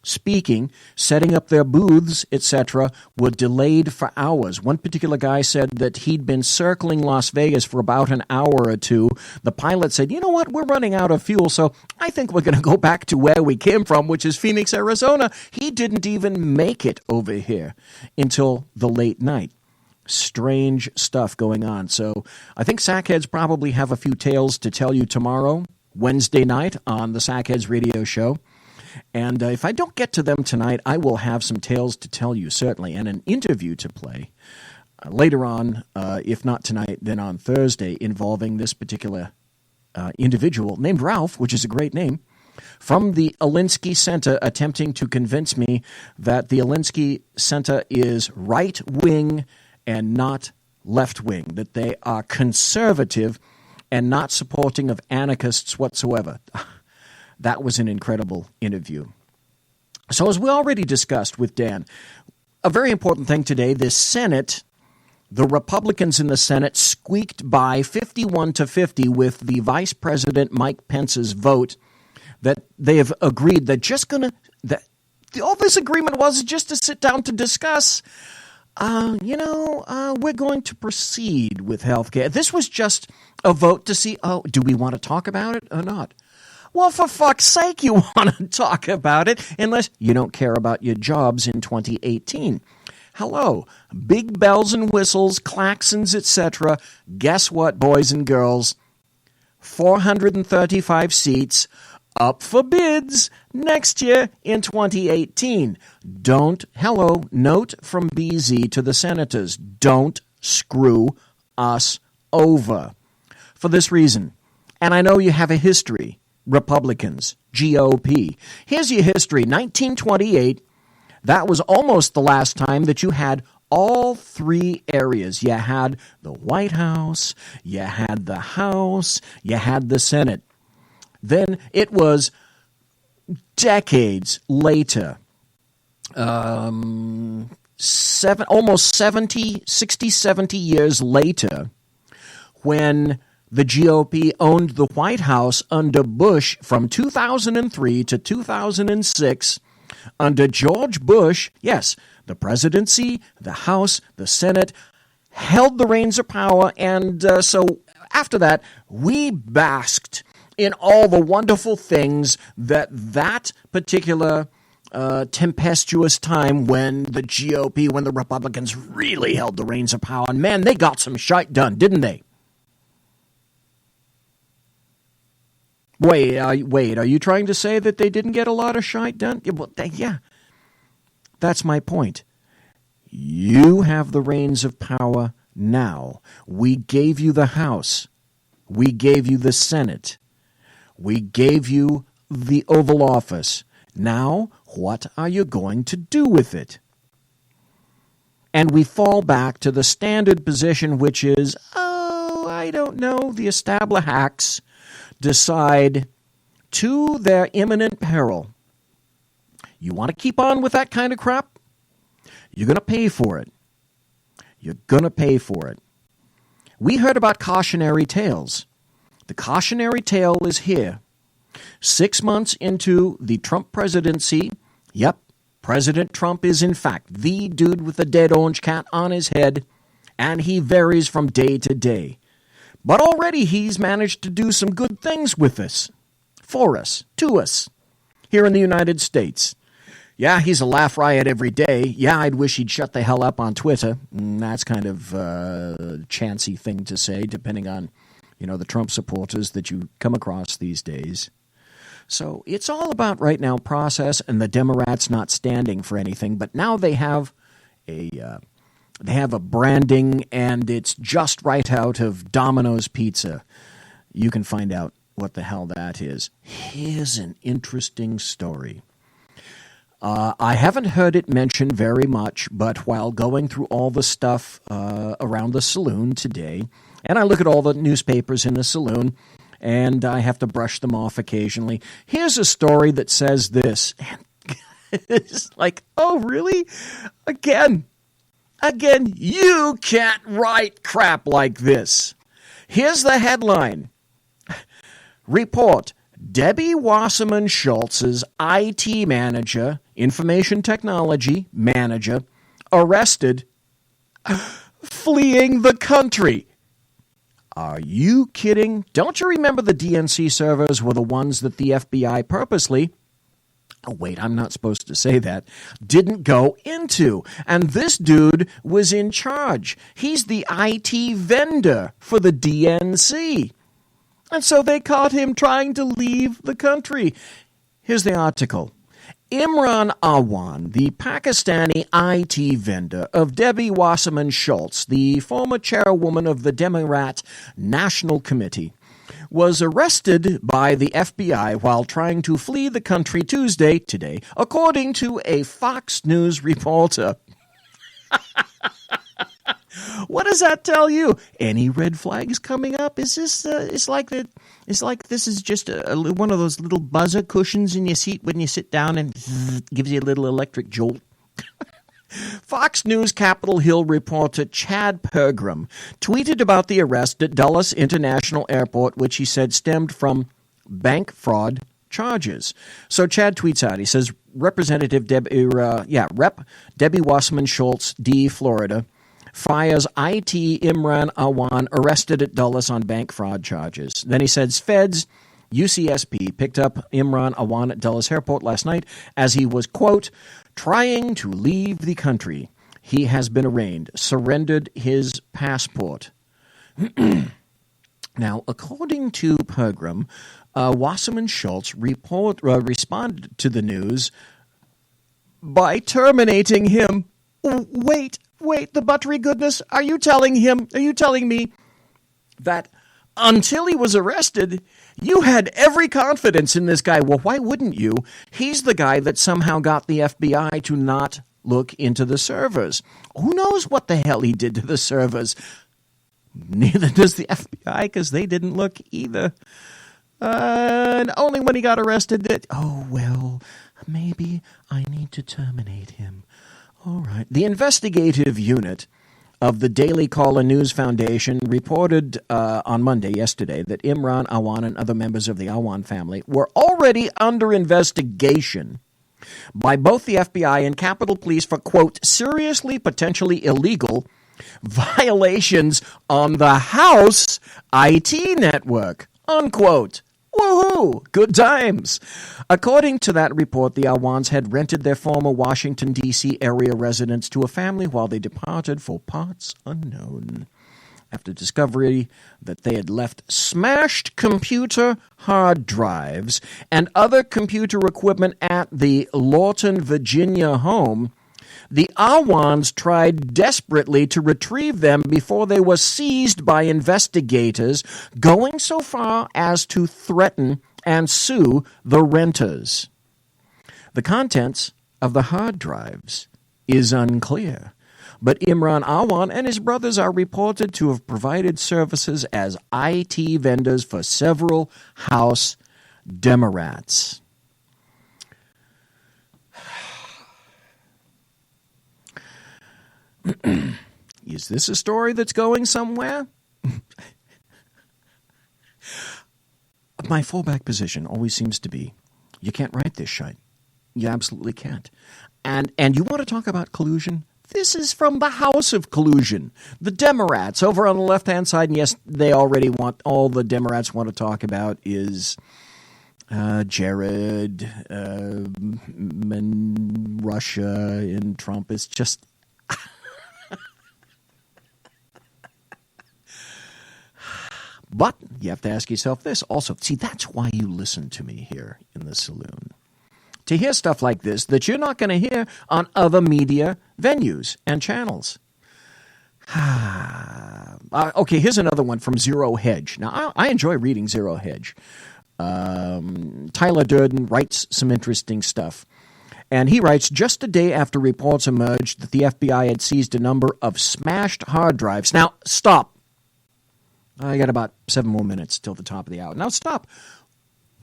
speaking, setting up their booths, etc., were delayed for hours. One particular guy said that he'd been circling Las Vegas for about an hour or two. The pilot said, you know what, we're running out of fuel, so I think we're going to go back to where we came from, which is Phoenix, Arizona. He didn't even make it over here until the late night. Strange stuff going on. So I think Sackheads probably have a few tales to tell you tomorrow, Wednesday night, on the Sackheads radio show. And if I don't get to them tonight, I will have some tales to tell you, certainly, and an interview to play later on, if not tonight, then on Thursday, involving this particular individual named Ralph, which is a great name, from the Alinsky Center, attempting to convince me that the Alinsky Center is right-wing and not left-wing, that they are conservative and not supporting of anarchists whatsoever. That was an incredible interview. So as we already discussed with Dan, a very important thing today, the Senate, the Republicans in the Senate squeaked by 51-50 with the Vice President Mike Pence's vote that they have agreed that all this agreement was just to sit down to discuss, we're going to proceed with health care. This was just a vote to see, do we want to talk about it or not? Well, for fuck's sake, you want to talk about it, unless you don't care about your jobs in 2018. Hello, big bells and whistles, klaxons, etc. Guess what, boys and girls? 435 seats up for bids next year in 2018. Note from BZ to the senators, don't screw us over. For this reason, and I know you have a history, Republicans, GOP. Here's your history. 1928, that was almost the last time that you had all three areas. You had the White House, you had the House, you had the Senate. Then it was decades later, almost 70 years later, when the GOP owned the White House under Bush from 2003 to 2006. Under George Bush, yes, the presidency, the House, the Senate held the reins of power. And so after that, we basked in all the wonderful things that particular tempestuous time when the GOP, when the Republicans really held the reins of power. And man, they got some shite done, didn't they? Wait, are you trying to say that they didn't get a lot of shite done? Yeah, that's my point. You have the reins of power now. We gave you the House. We gave you the Senate. We gave you the Oval Office. Now, what are you going to do with it? And we fall back to the standard position, which is, I don't know, the established hacks decide to their imminent peril. You want to keep on with that kind of crap? You're going to pay for it. You're going to pay for it. We heard about cautionary tales. The cautionary tale is here. 6 months into the Trump presidency, yep, President Trump is in fact the dude with the dead orange cat on his head, and he varies from day to day. But already he's managed to do some good things with us, for us, to us, here in the United States. Yeah, he's a laugh riot every day. Yeah, I'd wish he'd shut the hell up on Twitter. That's kind of a chancy thing to say, depending on, the Trump supporters that you come across these days. So it's all about right now process and the Democrats not standing for anything. But now they have a branding, and it's just right out of Domino's Pizza. You can find out what the hell that is. Here's an interesting story. I haven't heard it mentioned very much, but while going through all the stuff around the saloon today, and I look at all the newspapers in the saloon, and I have to brush them off occasionally, here's a story that says this. It's like, oh, really? Again, you can't write crap like this. Here's the headline. Report. Debbie Wasserman Schultz's IT manager, information technology manager, arrested fleeing the country. Are you kidding? Don't you remember the DNC servers were the ones that the FBI purposely, oh wait, I'm not supposed to say that, didn't go into? And this dude was in charge. He's the IT vendor for the DNC. And so they caught him trying to leave the country. Here's the article. Imran Awan, the Pakistani IT vendor of Debbie Wasserman Schultz, the former chairwoman of the Democrat National Committee, was arrested by the FBI while trying to flee the country today, according to a Fox News reporter. What does that tell you? Any red flags coming up? Is this? It's like this is just one of those little buzzer cushions in your seat when you sit down and gives you a little electric jolt. Fox News Capitol Hill reporter Chad Pergram tweeted about the arrest at Dulles International Airport, which he said stemmed from bank fraud charges. So Chad tweets out, he says, Representative Rep. Debbie Wasserman Schultz, D. Florida, fires IT Imran Awan arrested at Dulles on bank fraud charges. Then he says feds, UCSP, picked up Imran Awan at Dulles Airport last night as he was, quote, trying to leave the country. He has been arraigned, surrendered his passport. Now, according to Pergram, Wasserman Schultz responded to the news by terminating him. Wait, the buttery goodness, are you telling me that until he was arrested, you had every confidence in this guy? Well, why wouldn't you? He's the guy that somehow got the FBI to not look into the servers. Who knows what the hell he did to the servers? Neither does the FBI, because they didn't look either. And only when he got arrested that, maybe I need to terminate him. All right. The investigative unit of the Daily Caller News Foundation reported on Monday, yesterday, that Imran Awan and other members of the Awan family were already under investigation by both the FBI and Capitol Police for, quote, seriously, potentially illegal violations on the House IT network, unquote. Woohoo! Good times. According to that report, the Awans had rented their former Washington, D.C. area residence to a family while they departed for parts unknown. After discovery that they had left smashed computer hard drives and other computer equipment at the Lawton, Virginia home, the Awans tried desperately to retrieve them before they were seized by investigators, going so far as to threaten and sue the renters. The contents of the hard drives is unclear, but Imran Awan and his brothers are reported to have provided services as IT vendors for several House Democrats. Is this a story that's going somewhere? My fallback position always seems to be, you can't write this shite. You absolutely can't. And you want to talk about collusion? This is from the House of Collusion. The Democrats over on the left-hand side, and yes, they already want, all the Democrats want to talk about is Jared, and Russia, and Trump is just... But you have to ask yourself this also. See, that's why you listen to me here in the saloon. To hear stuff like this that you're not going to hear on other media venues and channels. Okay, here's another one from Zero Hedge. Now, I enjoy reading Zero Hedge. Tyler Durden writes some interesting stuff. And he writes, just a day after reports emerged that the FBI had seized a number of smashed hard drives. Now, stop. I got about 7 more minutes till the top of the hour. Now, stop.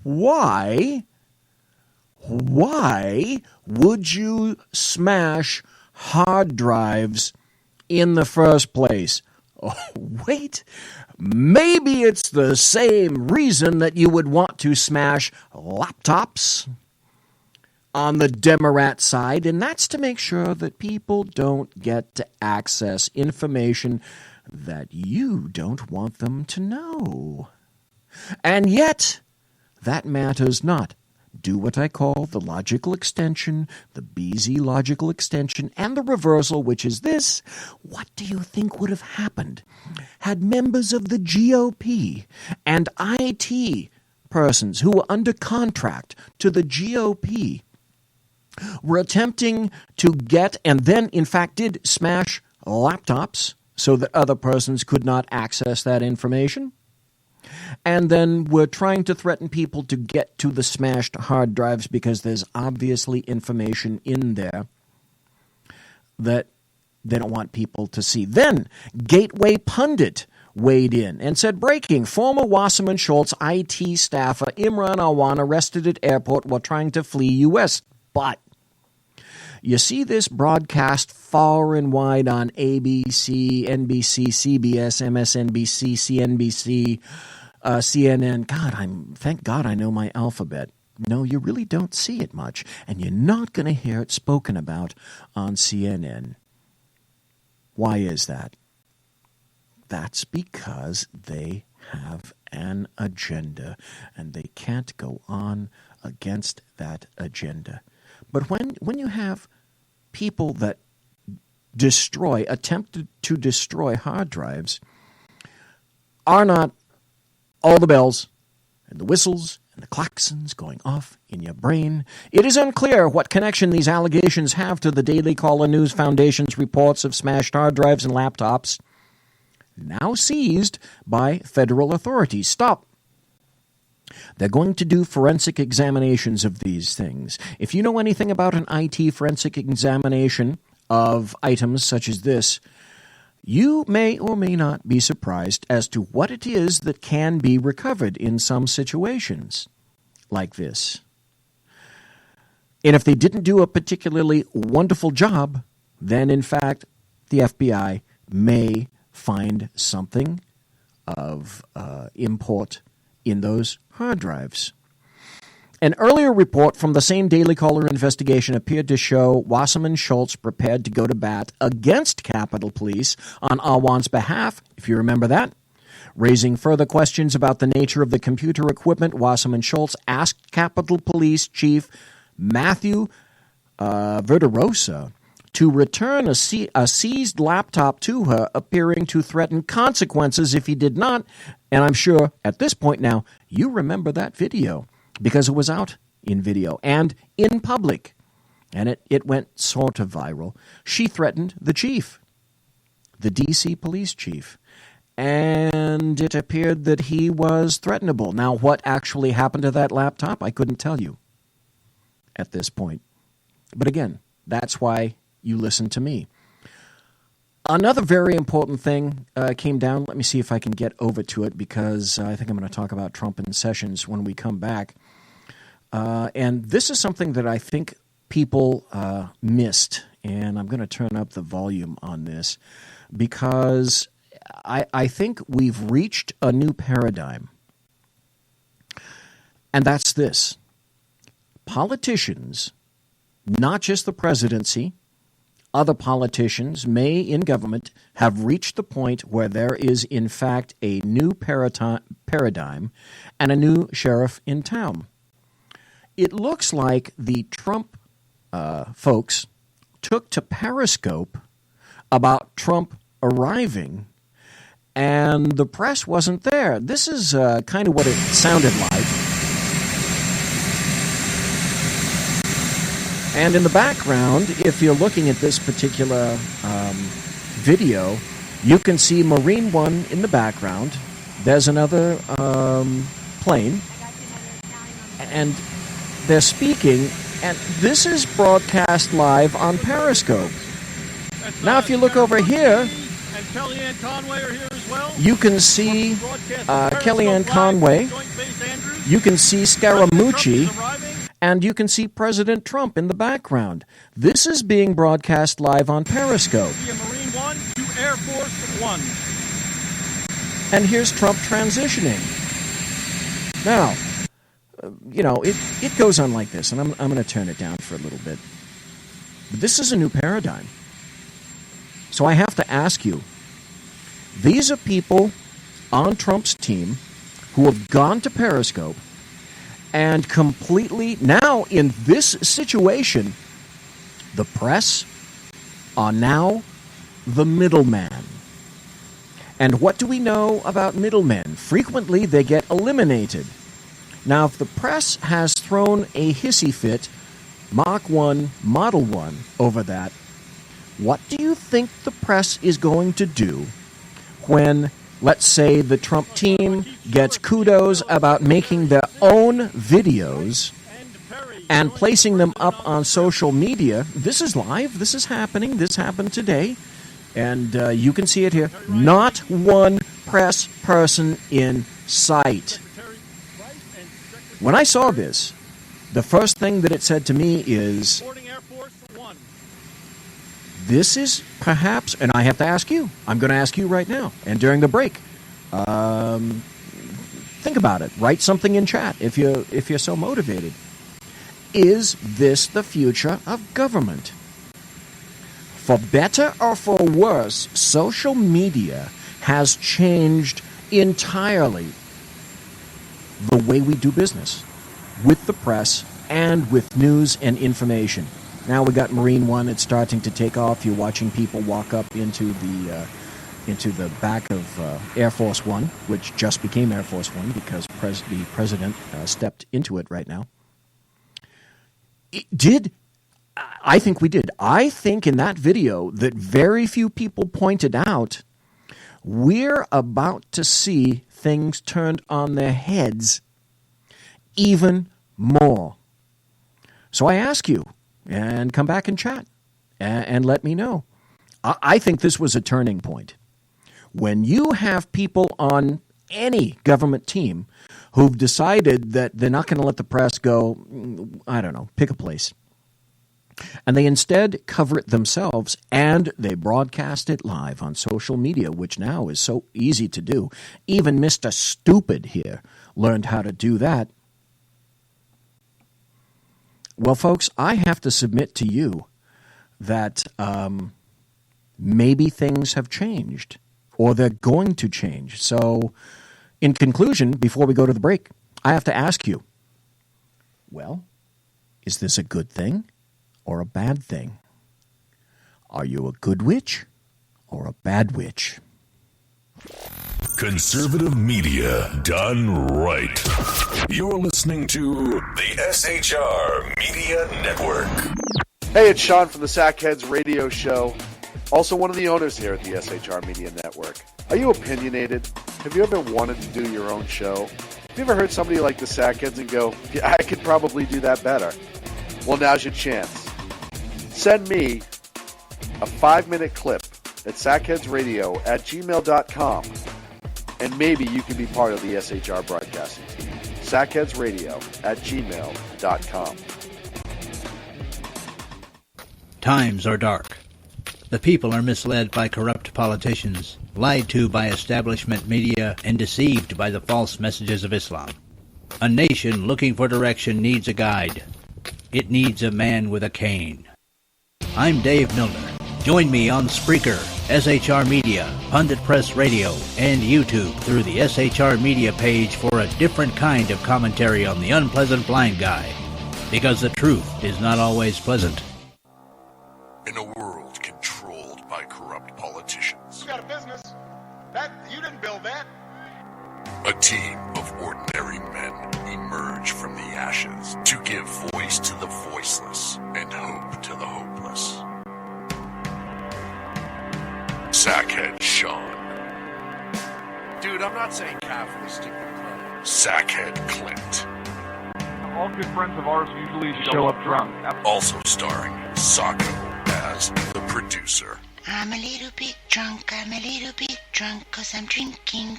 Why would you smash hard drives in the first place? Oh, wait. Maybe it's the same reason that you would want to smash laptops on the Democrat side, and that's to make sure that people don't get to access information that you don't want them to know. And yet, that matters not. Do what I call the logical extension, the BZ logical extension, and the reversal, which is this. What do you think would have happened had members of the GOP and IT persons who were under contract to the GOP were attempting to get, and then in fact did, smash laptops so that other persons could not access that information, and then were trying to threaten people to get to the smashed hard drives because there's obviously information in there that they don't want people to see. Then Gateway Pundit weighed in and said, breaking, former Wasserman Schultz IT staffer Imran Awan arrested at airport while trying to flee U.S. But you see this broadcast far and wide on ABC, NBC, CBS, MSNBC, CNBC, CNN. Thank God I know my alphabet. No, you really don't see it much, and you're not going to hear it spoken about on CNN. Why is that? That's because they have an agenda, and they can't go on against that agenda. But when you have people that attempted to destroy hard drives, are not all the bells and the whistles and the klaxons going off in your brain? It is unclear what connection these allegations have to the Daily Caller News Foundation's reports of smashed hard drives and laptops, now seized by federal authorities. Stop. They're going to do forensic examinations of these things. If you know anything about an IT forensic examination of items such as this, you may or may not be surprised as to what it is that can be recovered in some situations like this. And if they didn't do a particularly wonderful job, then in fact the FBI may find something of import in those hard drives. An earlier report from the same Daily Caller investigation appeared to show Wasserman Schultz prepared to go to bat against Capitol Police on Awan's behalf, if you remember that. Raising further questions about the nature of the computer equipment, Wasserman Schultz asked Capitol Police Chief Matthew Verderosa to return a seized laptop to her, appearing to threaten consequences if he did not. And I'm sure at this point now, you remember that video because it was out in video and in public. And it went sort of viral. She threatened the chief, the D.C. police chief. And it appeared that he was threatenable. Now, what actually happened to that laptop, I couldn't tell you at this point. But again, that's why you listen to me. Another very important thing came down. Let me see if I can get over to it because I think I'm going to talk about Trump and Sessions when we come back. And this is something that I think people missed. And I'm going to turn up the volume on this because I think we've reached a new paradigm. And that's this. Politicians, not just the presidency, other politicians in government have reached the point where there is, in fact, a new paradigm and a new sheriff in town. it looks like the Trump folks took to Periscope about Trump arriving, and the press wasn't there. This is kind of what it sounded like. And in the background, if you're looking at this particular video, you can see Marine One in the background. There's another plane, and they're speaking, and this is broadcast live on Periscope. Now, if you look over here, and Kellyanne Conway are here as well. You can see Kellyanne Conway, you can see Scaramucci, and you can see President Trump in the background. This is being broadcast live on Periscope. Marine One to Air Force One. And here's Trump transitioning. Now, it goes on like this, and I'm going to turn it down for a little bit. But this is a new paradigm. So I have to ask you, these are people on Trump's team who have gone to Periscope and completely, now in this situation, the press are now the middleman. And what do we know about middlemen? Frequently, they get eliminated. Now, if the press has thrown a hissy fit, Mach 1, Model 1, over that, what do you think the press is going to do when, let's say, the Trump team gets kudos about making their own videos and placing them up on social media? This is live. This is happening. This happened today. And you can see it here. Not one press person in sight. When I saw this, the first thing that it said to me is, this is perhaps, and I have to ask you, I'm going to ask you right now, and during the break, think about it. Write something in chat if you're so motivated. Is this the future of government? For better or for worse, social media has changed entirely the way we do business with the press and with news and information. Now we got Marine One. It's starting to take off. You're watching people walk up into the back of Air Force One, which just became Air Force One because the president stepped into it right now. I think we did. I think in that video that very few people pointed out, we're about to see things turned on their heads even more. So I ask you, and come back and chat, and let me know. I think this was a turning point. When you have people on any government team who've decided that they're not going to let the press go, I don't know, pick a place. And they instead cover it themselves, and they broadcast it live on social media, which now is so easy to do. Even Mr. Stupid here learned how to do that. Well, folks, I have to submit to you that maybe things have changed, or they're going to change. So, in conclusion, before we go to the break, I have to ask you, well, is this a good thing or a bad thing? Are you a good witch or a bad witch? Conservative media done right. You're listening to the SHR Media Network. Hey, it's Sean from the Sackheads Radio Show. Also one of the owners here at the SHR Media Network. Are you opinionated? Have you ever wanted to do your own show? Have you ever heard somebody like the Sackheads and go, yeah, I could probably do that better? Well, now's your chance. Send me a 5-minute clip at sackheadsradio@gmail.com, and maybe you can be part of the SHR broadcasting team. sackheadsradio@gmail.com. Times are dark. The people are misled by corrupt politicians, lied to by establishment media, and deceived by the false messages of Islam. A nation looking for direction needs a guide. It needs a man with a cane. I'm Dave Milner. Join me on Spreaker, SHR Media, Pundit Press Radio, and YouTube through the SHR Media page for a different kind of commentary on the unpleasant blind guy. because the truth is not always pleasant. In a world controlled by corrupt politicians, You got a business. You didn't build that. a team of ordinary men emerge from the ashes to give voice to the voiceless and hope to the hopeless. Sackhead Sean. Dude, I'm not saying Catholic, stupid. Sackhead Clint. All good friends of ours usually show up drunk. Also starring Sacco as the producer. I'm a little bit drunk, 'cause I'm drinking.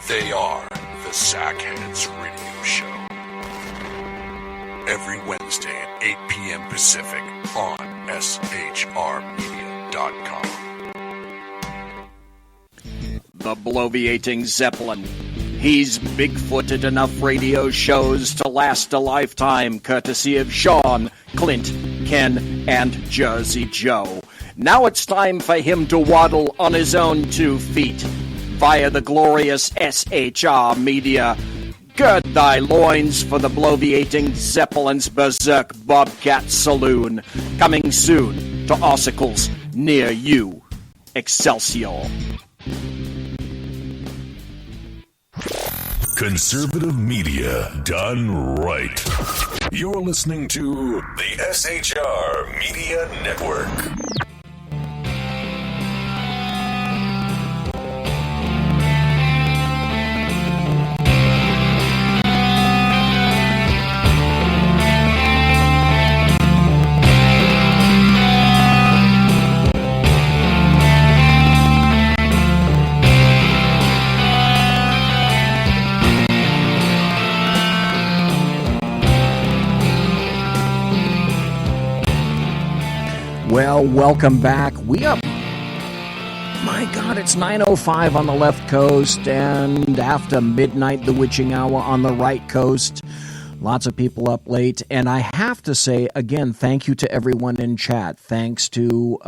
They are the Sackheads Radio Show. Every Wednesday at 8 p.m. Pacific on SHRmedia.com. The bloviating Zeppelin. He's big-footed enough radio shows to last a lifetime, courtesy of Sean, Clint, Ken, and Jersey Joe. Now it's time for him to waddle on his own 2 feet via the glorious SHR Media. Gird thy loins for the bloviating Zeppelin's Berserk Bobcat Saloon, coming soon to ossicles near you. Excelsior. Conservative media done right. You're listening to the SHR Media Network. Well, welcome back. We up. My God, it's 9:05 on the left coast, and after midnight, the witching hour on the right coast. Lots of people up late, and I have to say, again, thank you to everyone in chat. Thanks to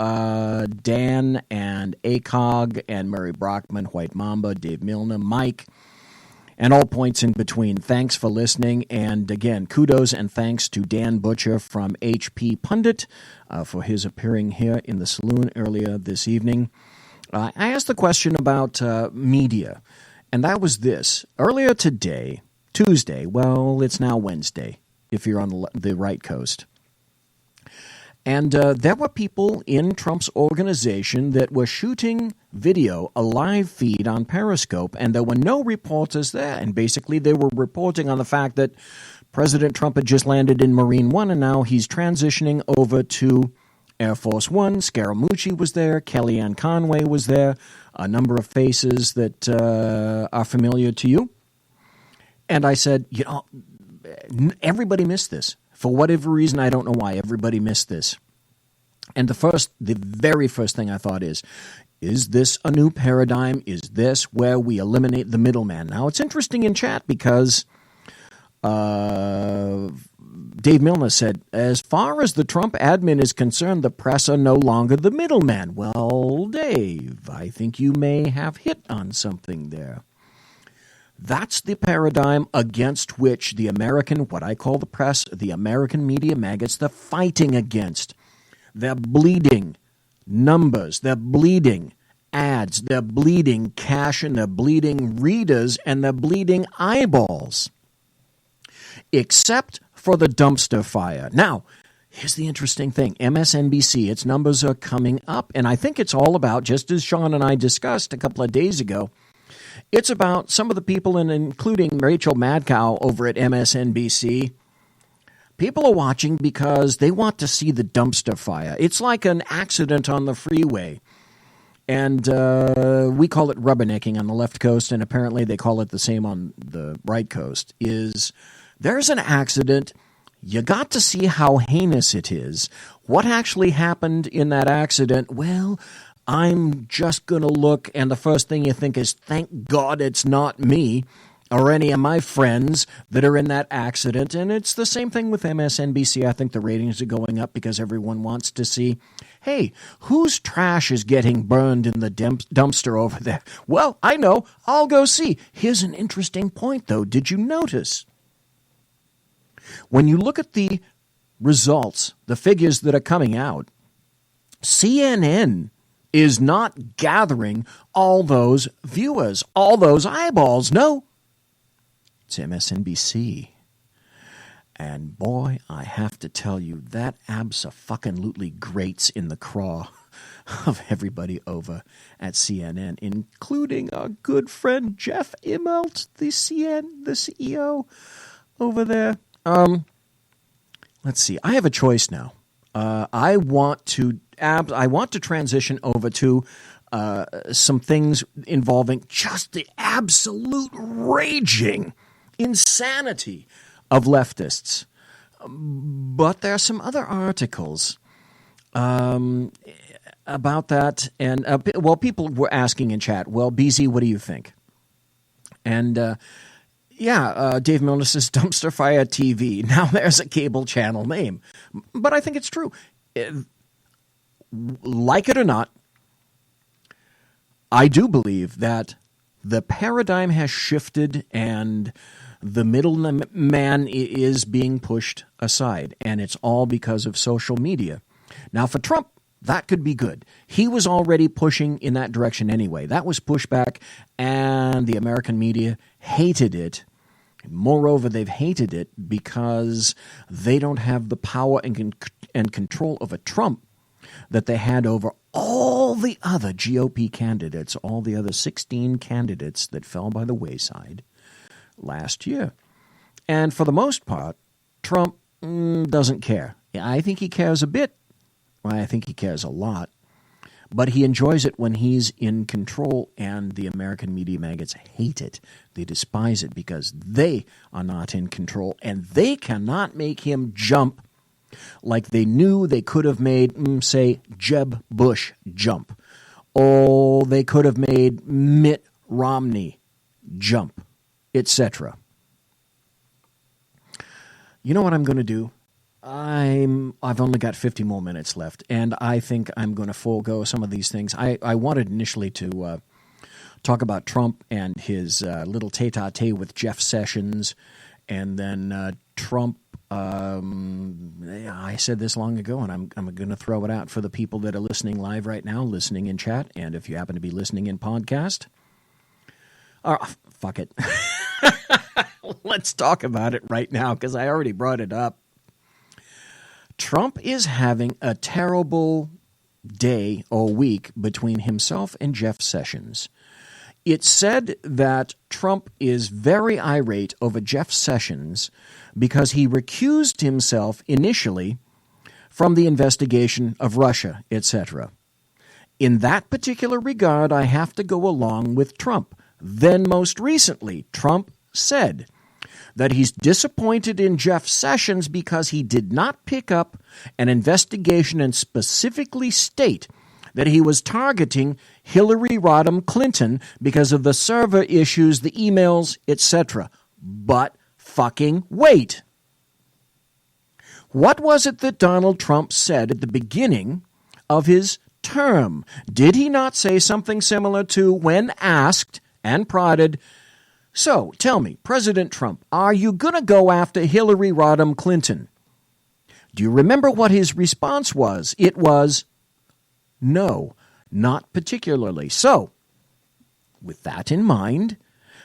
Dan and ACOG and Murray Brockman, White Mamba, Dave Milner, Mike, and all points in between. Thanks for listening, and again, kudos and thanks to Dan Butcher from HP Pundit for his appearing here in the saloon earlier this evening. I asked the question about media, and that was this. Earlier today, Tuesday, well, it's now Wednesday, if you're on the right coast. And there were people in Trump's organization that were shooting video, a live feed on Periscope, and there were no reporters there. And basically they were reporting on the fact that President Trump had just landed in Marine One, and now he's transitioning over to Air Force One. Scaramucci was there. Kellyanne Conway was there. A number of faces that are familiar to you. And I said, you know, everybody missed this. For whatever reason, I don't know why, everybody missed this. And the very first thing I thought is this a new paradigm? Is this where we eliminate the middleman? Now, it's interesting in chat because Dave Milner said, as far as the Trump admin is concerned, the press are no longer the middleman. Well, Dave, I think you may have hit on something there. That's the paradigm against which the American, what I call the press, the American media maggots, they're fighting against. They're bleeding numbers, they're bleeding ads, they're bleeding cash, and they're bleeding readers, and they're bleeding eyeballs. Except for the dumpster fire. Now, here's the interesting thing. MSNBC, its numbers are coming up, and I think it's all about, just as Sean and I discussed a couple of days ago, it's about some of the people, and including Rachel Madcow over at MSNBC. People are watching because they want to see the dumpster fire. It's like an accident on the freeway. And we call it rubbernecking on the left coast, and apparently they call it the same on the right coast, is there's an accident. You got to see how heinous it is. What actually happened in that accident? Well, I'm just going to look, and the first thing you think is, thank God it's not me or any of my friends that are in that accident. And it's the same thing with MSNBC. I think the ratings are going up because everyone wants to see, hey, whose trash is getting burned in the dumpster over there? Well, I know. I'll go see. Here's an interesting point, though. Did you notice When you look at the results, the figures that are coming out, CNN is not gathering all those viewers, all those eyeballs. No, it's MSNBC. And boy, I have to tell you, that abso-fucking-lutely grates in the craw of everybody over at CNN, including our good friend Jeff Immelt, the CEO over there. Let's see. I have a choice now. I want to transition over to some things involving just the absolute raging insanity of leftists. But there are some other articles about that. And, people were asking in chat, well, BZ, what do you think? And, Dave Milner says Dumpster Fire TV. Now there's a cable channel name. But I think it's true. Like it or not, I do believe that the paradigm has shifted and the middleman is being pushed aside, and it's all because of social media. Now, for Trump, that could be good. He was already pushing in that direction anyway. That was pushback, and the American media hated it. Moreover, they've hated it because they don't have the power and control over Trump that they had over all the other GOP candidates, all the other 16 candidates that fell by the wayside last year. And for the most part, Trump doesn't care. I think he cares a bit. I think he cares a lot. But he enjoys it when he's in control, and the American media maggots hate it. They despise it because they are not in control, and they cannot make him jump like they knew they could have made, say, Jeb Bush jump. Or they could have made Mitt Romney jump, etc. You know what I'm going to do? I've only got 50 more minutes left, and I think I'm going to forego some of these things. I wanted initially to talk about Trump and his little tete-a-tete with Jeff Sessions, and then Trump. I said this long ago, and I'm going to throw it out for the people that are listening live right now, listening in chat, and if you happen to be listening in podcast, fuck it. Let's talk about it right now, because I already brought it up. Trump is having a terrible day or week between himself and Jeff Sessions. It's said that Trump is very irate over Jeff Sessions because he recused himself initially from the investigation of Russia, etc. In that particular regard, I have to go along with Trump. Then most recently, Trump said that he's disappointed in Jeff Sessions because he did not pick up an investigation and specifically state that he was targeting Hillary Rodham Clinton because of the server issues, the emails, etc. But fucking wait. What was it that Donald Trump said at the beginning of his term? Did he not say something similar to, when asked and prodded, so, tell me, President Trump, are you going to go after Hillary Rodham Clinton? Do you remember what his response was? It was, no, not particularly. So, with that in mind,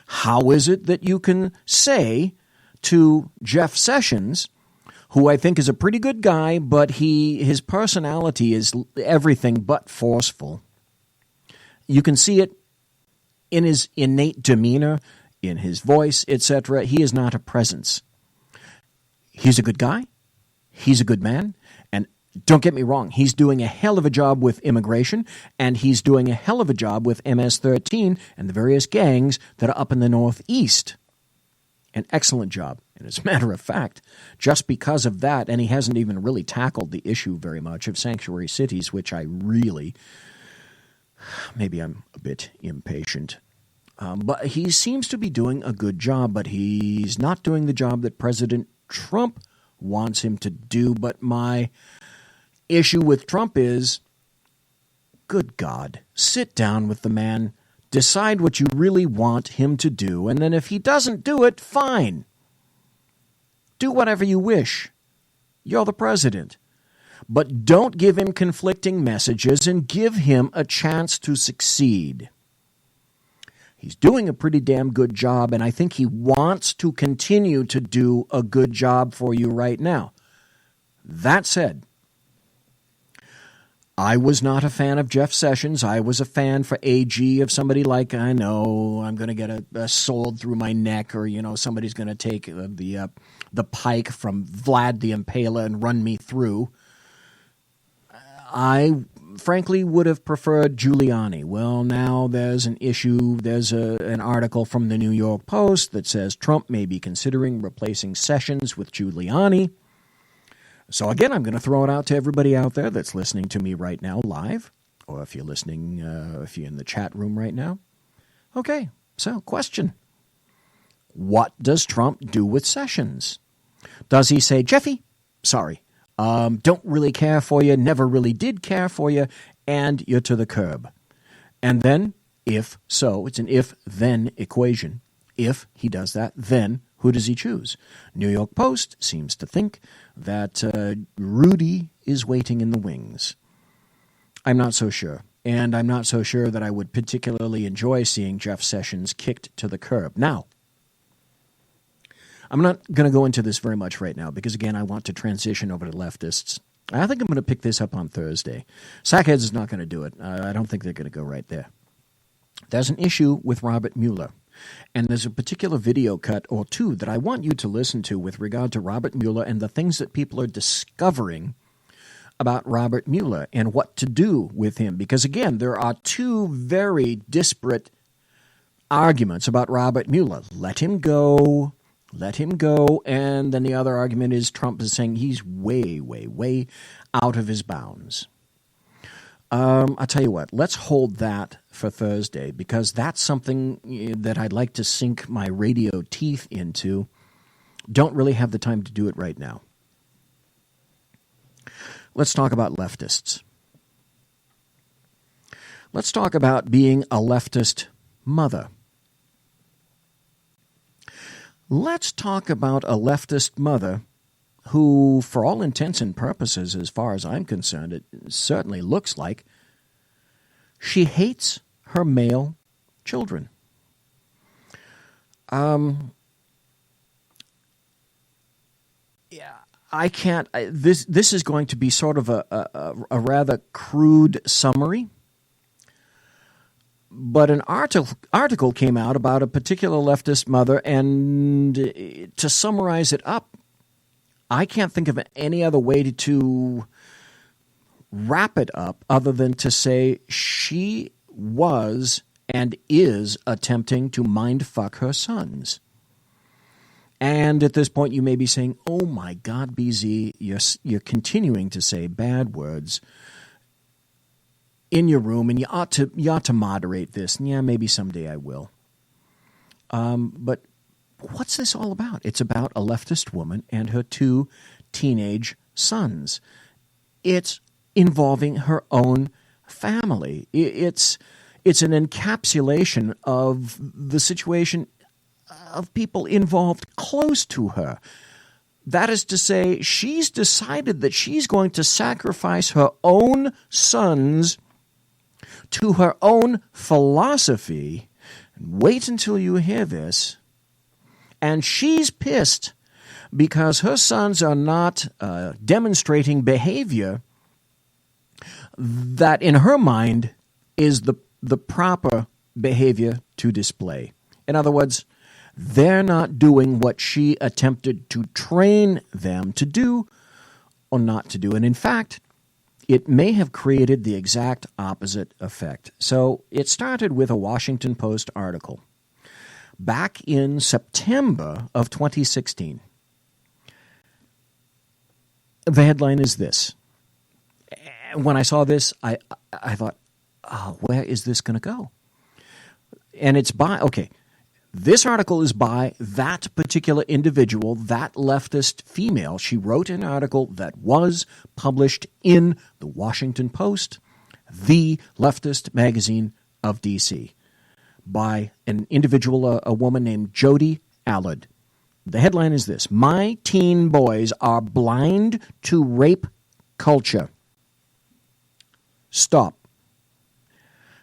how is it that you can say to Jeff Sessions, who I think is a pretty good guy, but his personality is everything but forceful. You can see it in his innate demeanor, in his voice, etc. He is not a presence. He's a good guy. He's a good man. And don't get me wrong, he's doing a hell of a job with immigration, and he's doing a hell of a job with MS-13 and the various gangs that are up in the Northeast. An excellent job. And as a matter of fact, just because of that, and he hasn't even really tackled the issue very much of sanctuary cities, which I really, maybe I'm a bit impatient. But he seems to be doing a good job, but he's not doing the job that President Trump wants him to do. But my issue with Trump is, good God, sit down with the man, decide what you really want him to do, and then if he doesn't do it, fine. Do whatever you wish. You're the president. But don't give him conflicting messages and give him a chance to succeed. He's doing a pretty damn good job, and I think he wants to continue to do a good job for you right now. That said, I was not a fan of Jeff Sessions. I was a fan for AG of somebody like, I know, I'm going to get a sword through my neck, or, somebody's going to take the pike from Vlad the Impaler and run me through. I frankly would have preferred Giuliani. Well, now there's an issue. There's an article from the New York Post that says Trump may be considering replacing Sessions with Giuliani. So again, I'm going to throw it out to everybody out there that's listening to me right now live, or if you're listening, if you're in the chat room right now. Okay, so question. What does Trump do with Sessions? Does he say, Jeffy, sorry, don't really care for you, never really did care for you, and you're to the curb? And then, if so, it's an if-then equation. If he does that, then who does he choose? New York Post seems to think that Rudy is waiting in the wings. I'm not so sure. And I'm not so sure that I would particularly enjoy seeing Jeff Sessions kicked to the curb. Now, I'm not going to go into this very much right now because, again, I want to transition over to leftists. I think I'm going to pick this up on Thursday. Sackheads is not going to do it. I don't think they're going to go right there. There's an issue with Robert Mueller. And there's a particular video cut or two that I want you to listen to with regard to Robert Mueller and the things that people are discovering about Robert Mueller and what to do with him. Because, again, there are two very disparate arguments about Robert Mueller. Let him go. Let him go. And then the other argument is Trump is saying he's way, way, way out of his bounds. I'll tell you what, let's hold that for Thursday because that's something that I'd like to sink my radio teeth into. Don't really have the time to do it right now. Let's talk about leftists. Let's talk about being a leftist mother. Let's talk about a leftist mother who, for all intents and purposes, as far as I'm concerned, it certainly looks like she hates her male children. I can't. This is going to be sort of a rather crude summary. But an article came out about a particular leftist mother, and to summarize it up, I can't think of any other way to wrap it up other than to say she was and is attempting to mind-fuck her sons. And at this point, you may be saying, oh, my God, BZ, you're continuing to say bad words in your room, and you ought to moderate this. And yeah, maybe someday I will. But what's this all about? It's about a leftist woman and her two teenage sons. It's involving her own family. It's an encapsulation of the situation of people involved close to her. That is to say, she's decided that she's going to sacrifice her own sons to her own philosophy. Wait until you hear this. And she's pissed because her sons are not demonstrating behavior that in her mind is the proper behavior to display. In other words, they're not doing what she attempted to train them to do or not to do. And in fact, it may have created the exact opposite effect. So it started with a Washington Post article back in September of 2016. The headline is this. When I saw this, I thought, oh, where is this going to go? And it's by, okay, this article is by that particular individual, that leftist female. She wrote an article that was published in the Washington Post, the leftist magazine of D.C., by an individual, a woman named Jody Allard. The headline is this: My teen boys are blind to rape culture. Stop.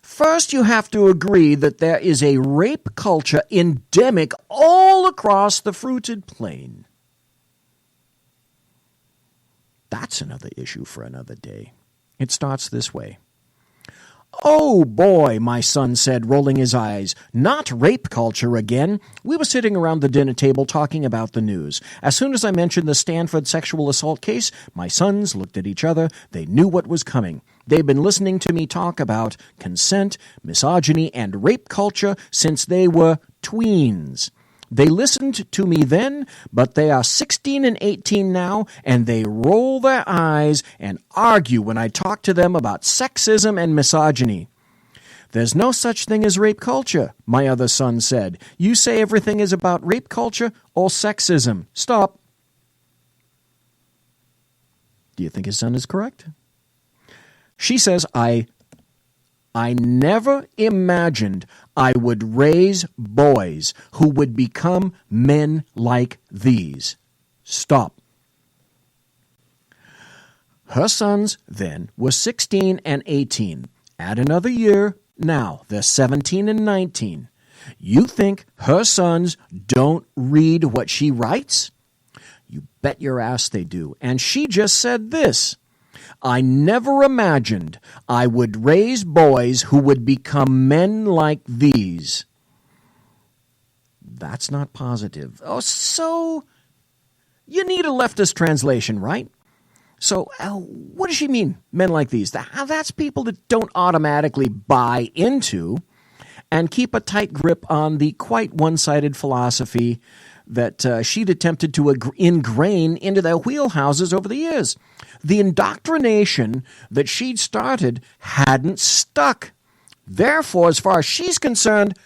First, you have to agree that there is a rape culture endemic all across the fruited plain. That's another issue for another day. It starts this way. Oh boy, my son said, rolling his eyes. Not rape culture again. We were sitting around the dinner table talking about the news. As soon as I mentioned the Stanford sexual assault case, my sons looked at each other. They knew what was coming. They've been listening to me talk about consent, misogyny, and rape culture since they were tweens. They listened to me then, but they are 16 and 18 now, and they roll their eyes and argue when I talk to them about sexism and misogyny. There's no such thing as rape culture, my other son said. You say everything is about rape culture or sexism. Stop. Do you think his son is correct? She says, I never imagined I would raise boys who would become men like these. Stop. Her sons then were 16 and 18. Add another year, now they're 17 and 19. You think her sons don't read what she writes? You bet your ass they do. And she just said this: I never imagined I would raise boys who would become men like these. That's not positive. Oh, so you need a leftist translation, right? So what does she mean, men like these? That's people that don't automatically buy into and keep a tight grip on the quite one-sided philosophy that she'd attempted to ingrain into their wheelhouses over the years. The indoctrination that she'd started hadn't stuck. Therefore, as far as she's concerned,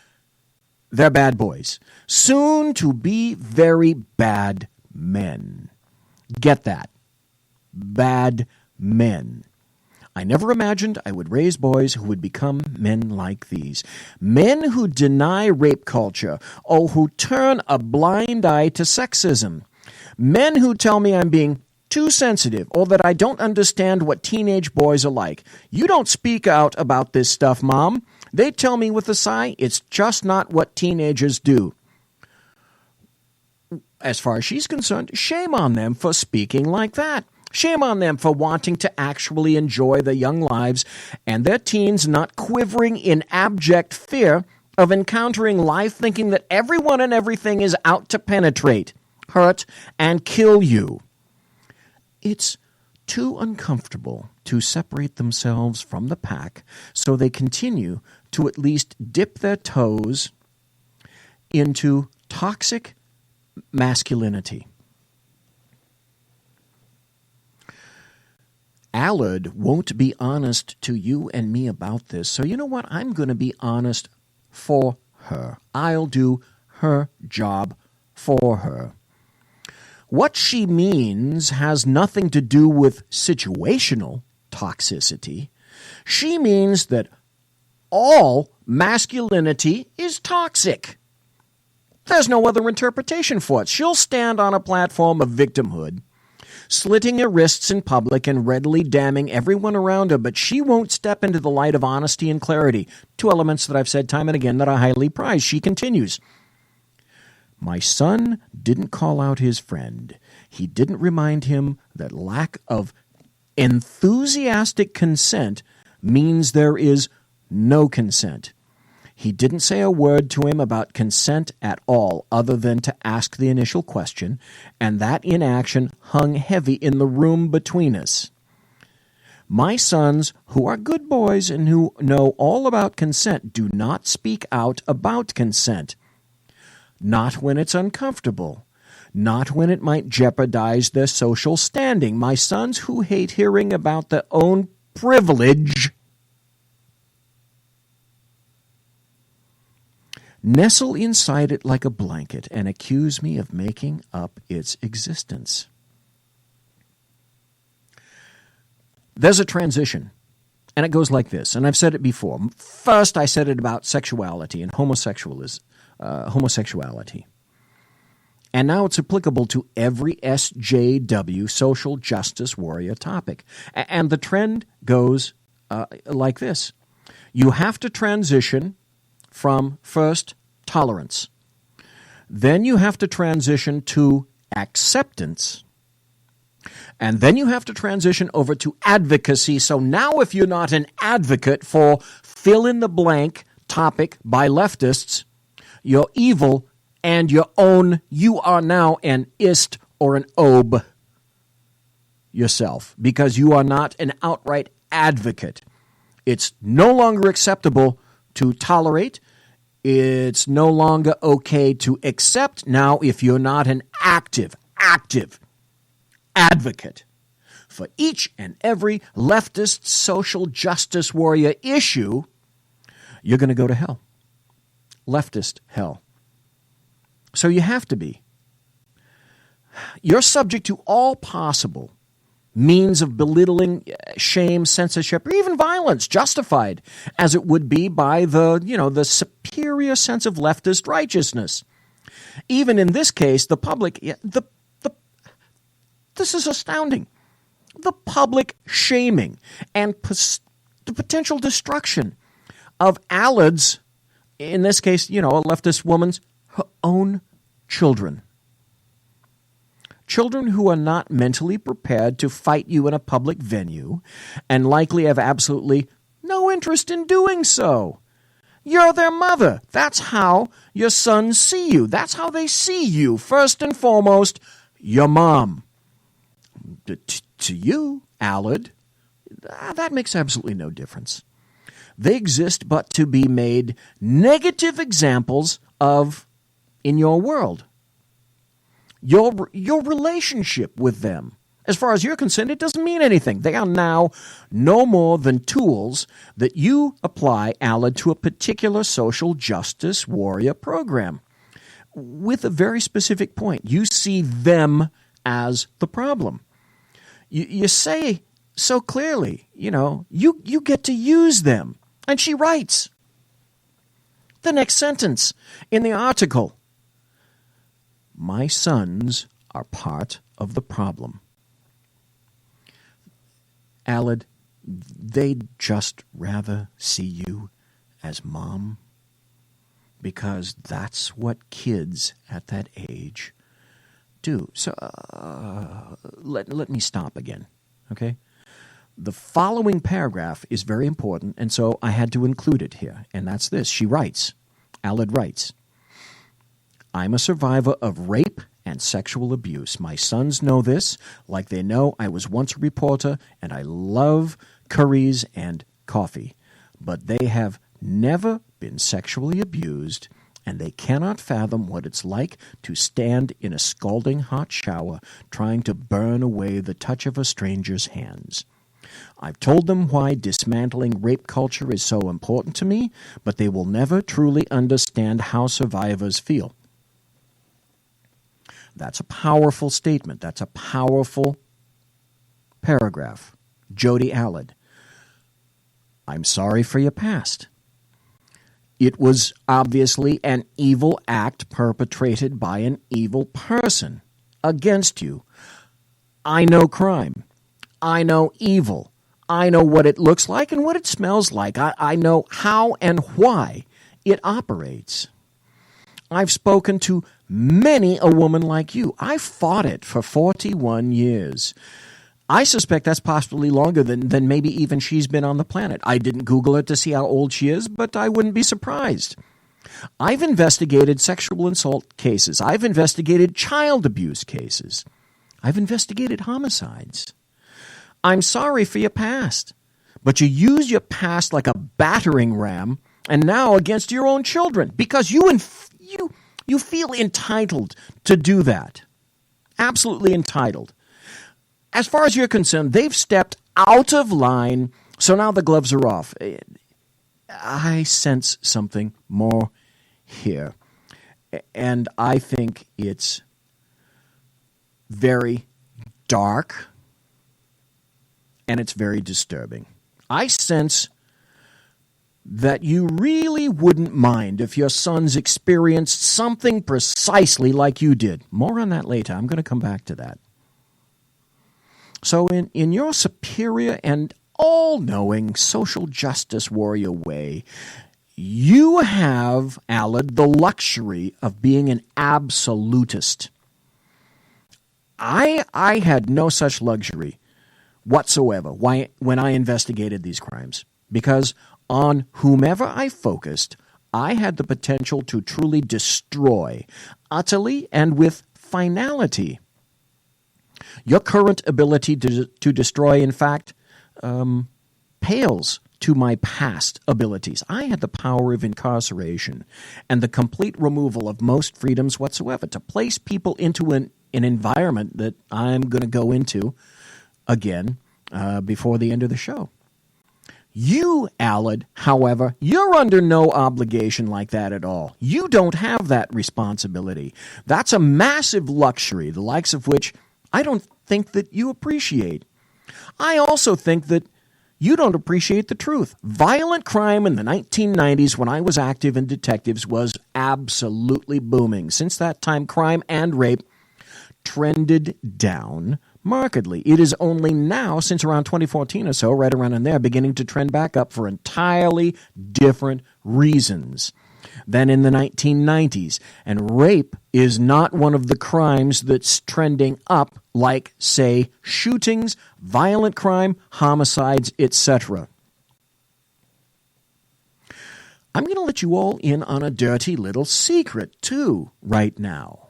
they're bad boys. Soon to be very bad men. Get that. Bad men. I never imagined I would raise boys who would become men like these. Men who deny rape culture or who turn a blind eye to sexism. Men who tell me I'm being too sensitive or that I don't understand what teenage boys are like. You don't speak out about this stuff, Mom. They tell me with a sigh, it's just not what teenagers do. As far as she's concerned, shame on them for speaking like that. Shame on them for wanting to actually enjoy their young lives and their teens not quivering in abject fear of encountering life thinking that everyone and everything is out to penetrate, hurt, and kill you. It's too uncomfortable to separate themselves from the pack, so they continue to at least dip their toes into toxic masculinity. Allard won't be honest to you and me about this, so you know what? I'm going to be honest for her. I'll do her job for her. What she means has nothing to do with situational toxicity. She means that all masculinity is toxic. There's no other interpretation for it. She'll stand on a platform of victimhood, slitting her wrists in public and readily damning everyone around her, but she won't step into the light of honesty and clarity, two elements that I've said time and again that I highly prize. She continues, my son didn't call out his friend. He didn't remind him that lack of enthusiastic consent means there is no consent. He didn't say a word to him about consent at all, other than to ask the initial question, and that inaction hung heavy in the room between us. My sons, who are good boys and who know all about consent, do not speak out about consent. Not when it's uncomfortable. Not when it might jeopardize their social standing. My sons, who hate hearing about their own privilege, nestle inside it like a blanket and accuse me of making up its existence. There's a transition, and it goes like this, and I've said it before. First, I said it about sexuality and homosexuality. And now it's applicable to every SJW, social justice warrior topic. And the trend goes like this. You have to transition from first tolerance. Then you have to transition to acceptance. And then you have to transition over to advocacy. So now if you're not an advocate for fill-in-the-blank topic by leftists, you're evil and you are now an ist or an ob yourself because you are not an outright advocate. It's no longer acceptable to tolerate. It's no longer okay to accept now if you're not an active advocate for each and every leftist social justice warrior issue. You're going to go to hell. Leftist hell. So you have to be. You're subject to all possible means of belittling, shame, censorship, or even violence, justified as it would be by the superior sense of leftist righteousness. Even in this case, the public, this is astounding. The public shaming and the potential destruction of Alad's, in this case, a leftist woman's, her own children. Children who are not mentally prepared to fight you in a public venue and likely have absolutely no interest in doing so. You're their mother. That's how your sons see you. That's how they see you. First and foremost, your mom. To you, Alad, that makes absolutely no difference. They exist but to be made negative examples of in your world. Your relationship with them, as far as you're concerned, it doesn't mean anything. They are now no more than tools that you apply, Alad, to a particular social justice warrior program with a very specific point. You see them as the problem. You say so clearly, you get to use them. And she writes, the next sentence in the article, my sons are part of the problem. Alad, they'd just rather see you as mom because that's what kids at that age do. So let me stop again, okay? The following paragraph is very important, and so I had to include it here, and that's this. She writes, Alad writes, I'm a survivor of rape and sexual abuse. My sons know this, like they know I was once a reporter, and I love curries and coffee. But they have never been sexually abused, and they cannot fathom what it's like to stand in a scalding hot shower trying to burn away the touch of a stranger's hands. I've told them why dismantling rape culture is so important to me, but they will never truly understand how survivors feel. That's a powerful statement. That's a powerful paragraph. Jody Alad, I'm sorry for your past. It was obviously an evil act perpetrated by an evil person against you. I know crime. I know evil. I know what it looks like and what it smells like. I know how and why it operates. I've spoken to many a woman like you. I fought it for 41 years. I suspect that's possibly longer than maybe even she's been on the planet. I didn't Google her to see how old she is, but I wouldn't be surprised. I've investigated sexual assault cases. I've investigated child abuse cases. I've investigated homicides. I'm sorry for your past, but you use your past like a battering ram and now against your own children because you feel entitled to do that. Absolutely entitled. As far as you're concerned, they've stepped out of line, so now the gloves are off. I sense something more here, and I think it's very dark, and it's very disturbing. I sense that you really wouldn't mind if your sons experienced something precisely like you did. More on that later. I'm going to come back to that. So in your superior and all-knowing social justice warrior way, you have, Alad, the luxury of being an absolutist. I had no such luxury whatsoever when I investigated these crimes, because on whomever I focused, I had the potential to truly destroy, utterly and with finality. Your current ability to destroy, in fact, pales to my past abilities. I had the power of incarceration and the complete removal of most freedoms whatsoever to place people into an environment that I'm going to go into again before the end of the show. You, Alad, however, you're under no obligation like that at all. You don't have that responsibility. That's a massive luxury, the likes of which I don't think that you appreciate. I also think that you don't appreciate the truth. Violent crime in the 1990s, when I was active in detectives, was absolutely booming. Since that time, crime and rape trended down markedly. It is only now, since around 2014 or so, right around in there, beginning to trend back up for entirely different reasons than in the 1990s. And rape is not one of the crimes that's trending up like, say, shootings, violent crime, homicides, etc. I'm going to let you all in on a dirty little secret, too, right now,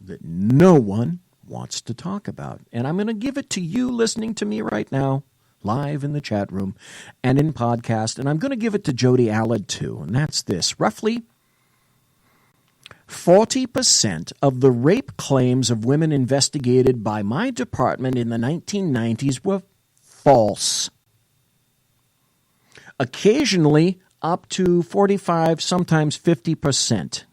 that no one wants to talk about. And I'm going to give it to you listening to me right now, live in the chat room and in podcast. And I'm going to give it to Jody Alad, too. And that's this. Roughly 40% of the rape claims of women investigated by my department in the 1990s were false. Occasionally up to 45, sometimes 50%.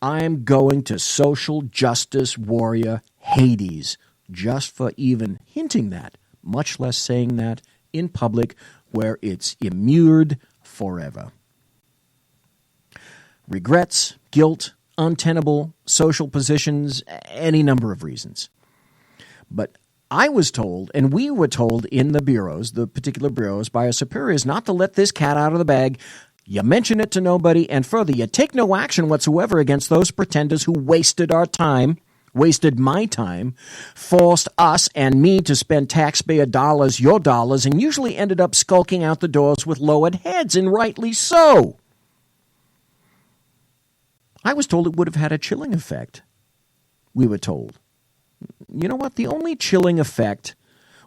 I'm going to social justice warrior Hades just for even hinting that, much less saying that in public where it's immured forever. Regrets, guilt, untenable social positions, any number of reasons. But I was told, and we were told in the bureaus, the particular bureaus, by our superiors, not to let this cat out of the bag. You mention it to nobody, and further, you take no action whatsoever against those pretenders who wasted our time, wasted my time, forced us and me to spend taxpayer dollars, your dollars, and usually ended up skulking out the doors with lowered heads, and rightly so. I was told it would have had a chilling effect. We were told. You know what? The only chilling effect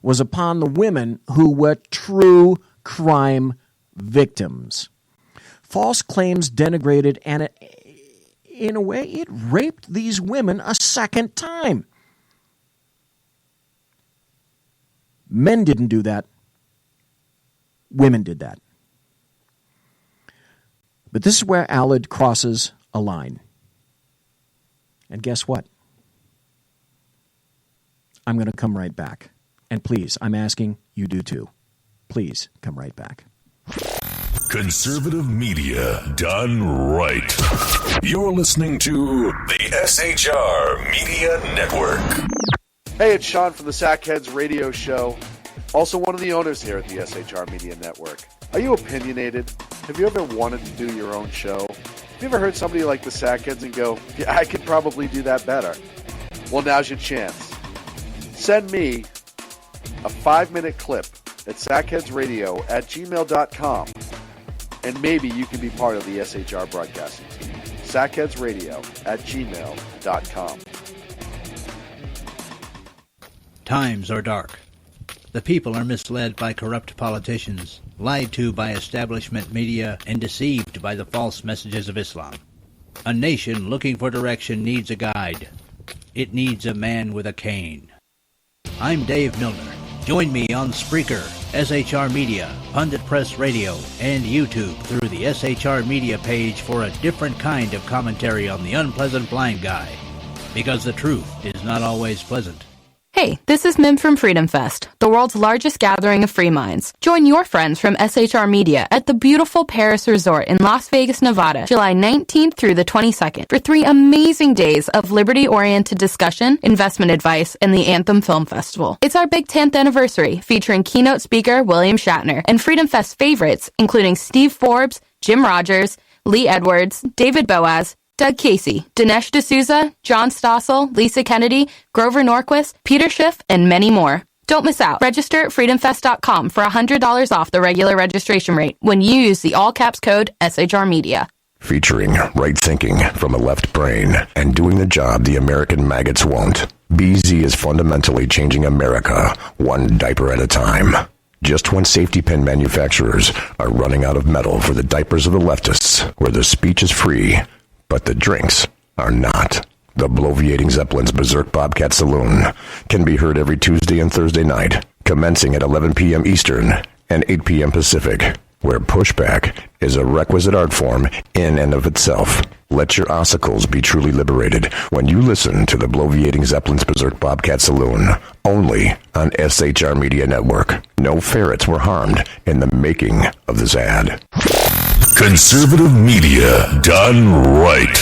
was upon the women who were true crime victims. False claims denigrated, and in a way, it raped these women a second time. Men didn't do that. Women did that. But this is where Alad crosses a line. And guess what? I'm going to come right back. And please, I'm asking you do too. Please come right back. Conservative media done right. You're listening to the SHR Media Network. Hey, it's Sean from the Sackheads Radio Show. Also one of the owners here at the SHR Media Network. Are you opinionated? Have you ever wanted to do your own show? Have you ever heard somebody like the Sackheads and go, yeah, I could probably do that better? Well, now's your chance. Send me a 5-minute clip at sackheadsradio@gmail.com, and maybe you can be part of the SHR broadcasting team. sackheadsradio@gmail.com. Times are dark. The people are misled by corrupt politicians, lied to by establishment media, and deceived by the false messages of Islam. A nation looking for direction needs a guide. It needs a man with a cane. I'm Dave Milner. Join me on Spreaker, SHR Media, Pundit Press Radio, and YouTube through the SHR Media page for a different kind of commentary on the unpleasant blind guy. Because the truth is not always pleasant. Hey, this is Mim from Freedom Fest, the world's largest gathering of free minds. Join your friends from SHR Media at the beautiful Paris Resort in Las Vegas, Nevada, July 19th through the 22nd for 3 amazing days of liberty-oriented discussion, investment advice, and the Anthem Film Festival. It's our big 10th anniversary, featuring keynote speaker William Shatner and Freedom Fest favorites, including Steve Forbes, Jim Rogers, Lee Edwards, David Boaz, Doug Casey, Dinesh D'Souza, John Stossel, Lisa Kennedy, Grover Norquist, Peter Schiff, and many more. Don't miss out. Register at freedomfest.com for $100 off the regular registration rate when you use the all-caps code SHR Media. Featuring right thinking from a left brain and doing the job the American maggots won't. BZ is fundamentally changing America one diaper at a time. Just when safety pin manufacturers are running out of metal for the diapers of the leftists, where the speech is free, but the drinks are not. The Bloviating Zeppelin's Berserk Bobcat Saloon can be heard every Tuesday and Thursday night, commencing at 11 p.m. Eastern and 8 p.m. Pacific, where pushback is a requisite art form in and of itself. Let your ossicles be truly liberated when you listen to the Bloviating Zeppelin's Berserk Bobcat Saloon, only on SHR Media Network. No ferrets were harmed in the making of this ad. Conservative media done right.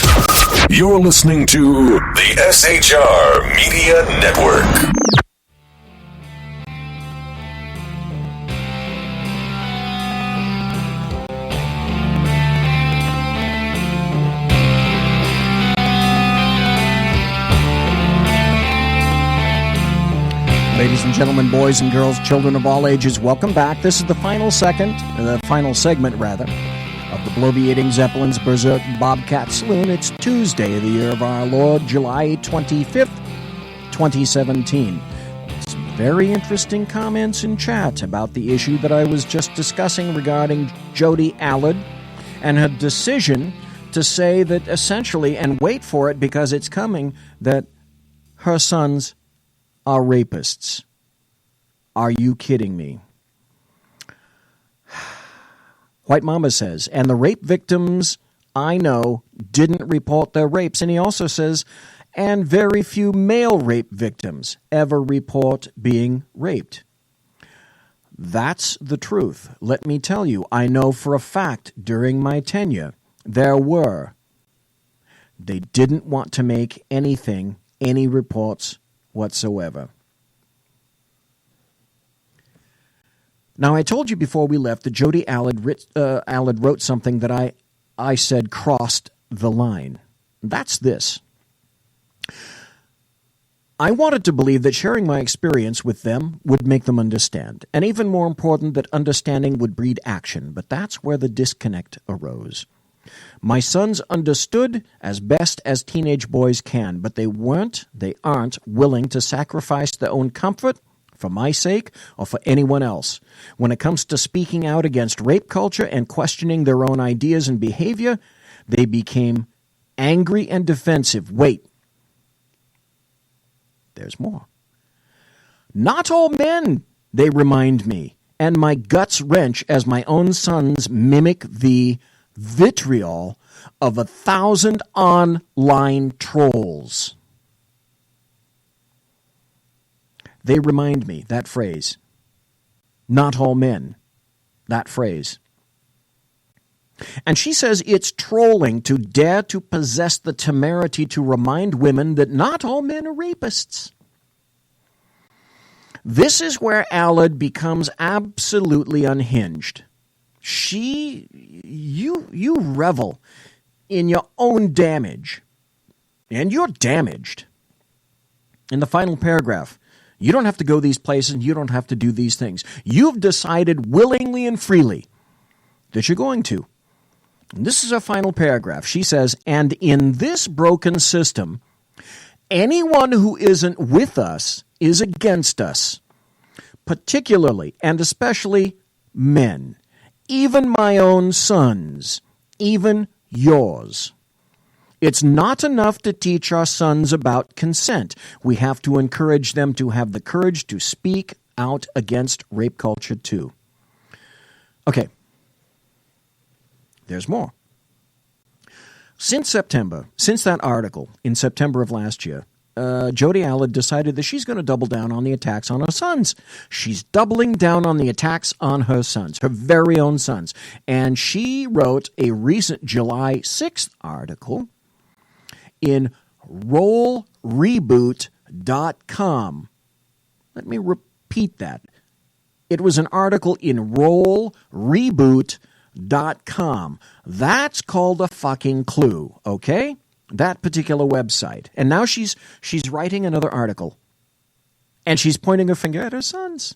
You're listening to the SHR Media Network. Ladies and gentlemen, boys and girls, children of all ages, welcome back. This is the final segment, of the Bloviating Zeppelin's Berserk Bobcat Saloon. It's Tuesday of the year of our Lord, July 25th, 2017. Some very interesting comments in chat about the issue that I was just discussing regarding Jodi Allard and her decision to say that essentially, and wait for it because it's coming, that her sons are rapists. Are you kidding me? White Mama says, and the rape victims I know didn't report their rapes. And he also says, and very few male rape victims ever report being raped. That's the truth. Let me tell you, I know for a fact during my tenure there were. They didn't want to make any reports whatsoever. Now, I told you before we left that Jodi Allard wrote something that I said crossed the line. That's this. I wanted to believe that sharing my experience with them would make them understand, and even more important, that understanding would breed action, but that's where the disconnect arose. My sons understood as best as teenage boys can, but they aren't willing to sacrifice their own comfort for my sake or for anyone else. When it comes to speaking out against rape culture and questioning their own ideas and behavior, they became angry and defensive. Wait. There's more. Not all men, they remind me, and my guts wrench as my own sons mimic the vitriol of 1,000 online trolls. They remind me, that phrase. Not all men, that phrase. And she says it's trolling to dare to possess the temerity to remind women that not all men are rapists. This is where Allard becomes absolutely unhinged. You revel in your own damage, and you're damaged. In the final paragraph, you don't have to go these places, you don't have to do these things. You've decided willingly and freely that you're going to. And this is her final paragraph. She says, and in this broken system, anyone who isn't with us is against us, particularly and especially men, even my own sons, even yours. It's not enough to teach our sons about consent. We have to encourage them to have the courage to speak out against rape culture too. Okay. There's more. Since that article in September of last year, Jodi Allen decided that she's going to double down on the attacks on her sons. She's doubling down on the attacks on her sons, her very own sons. And she wrote a recent July 6th article in rollreboot.com. Let me repeat that. It was an article in rollreboot.com. That's called a fucking clue, okay? That particular website. And now she's writing another article. And she's pointing her finger at her sons.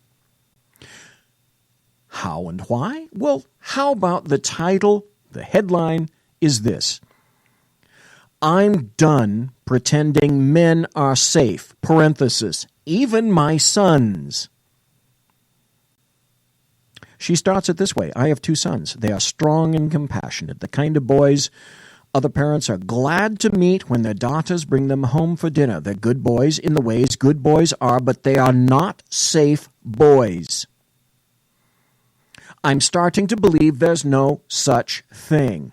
How and why? Well, how about the title? The headline is this: I'm done pretending men are safe, parenthesis, even my sons. She starts it this way: I have 2 sons. They are strong and compassionate, the kind of boys other parents are glad to meet when their daughters bring them home for dinner. They're good boys in the ways good boys are, but they are not safe boys. I'm starting to believe there's no such thing.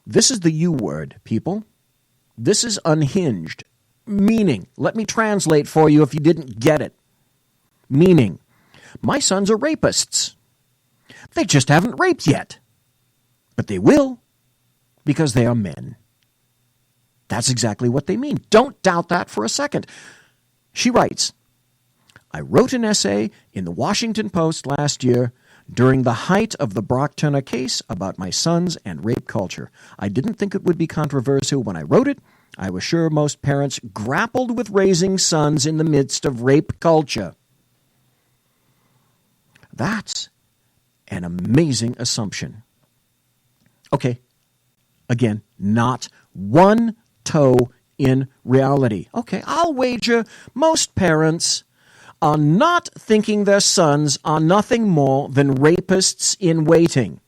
This is the U word, people. This is unhinged. Meaning, let me translate for you if you didn't get it. Meaning, my sons are rapists. They just haven't raped yet. But they will, because they are men. That's exactly what they mean. Don't doubt that for a second. She writes, I wrote an essay in the Washington Post last year during the height of the Brock Turner case about my sons and rape culture. I didn't think it would be controversial when I wrote it. I was sure most parents grappled with raising sons in the midst of rape culture. That's an amazing assumption. Okay, again, not one toe in reality. Okay, I'll wager most parents are not thinking their sons are nothing more than rapists in waiting.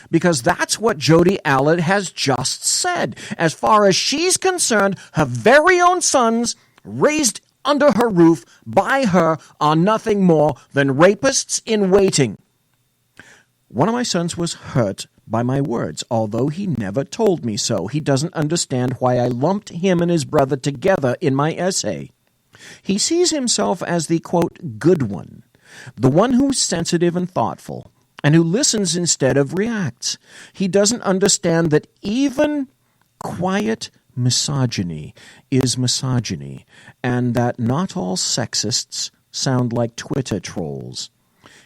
Because that's what Jodi Allen has just said. As far as she's concerned, her very own sons raised under her roof by her are nothing more than rapists in waiting. One of my sons was hurt by my words, although he never told me so. He doesn't understand why I lumped him and his brother together in my essay. He sees himself as the, quote, good one, the one who's sensitive and thoughtful, and who listens instead of reacts. He doesn't understand that even quiet misogyny is misogyny, and that not all sexists sound like Twitter trolls.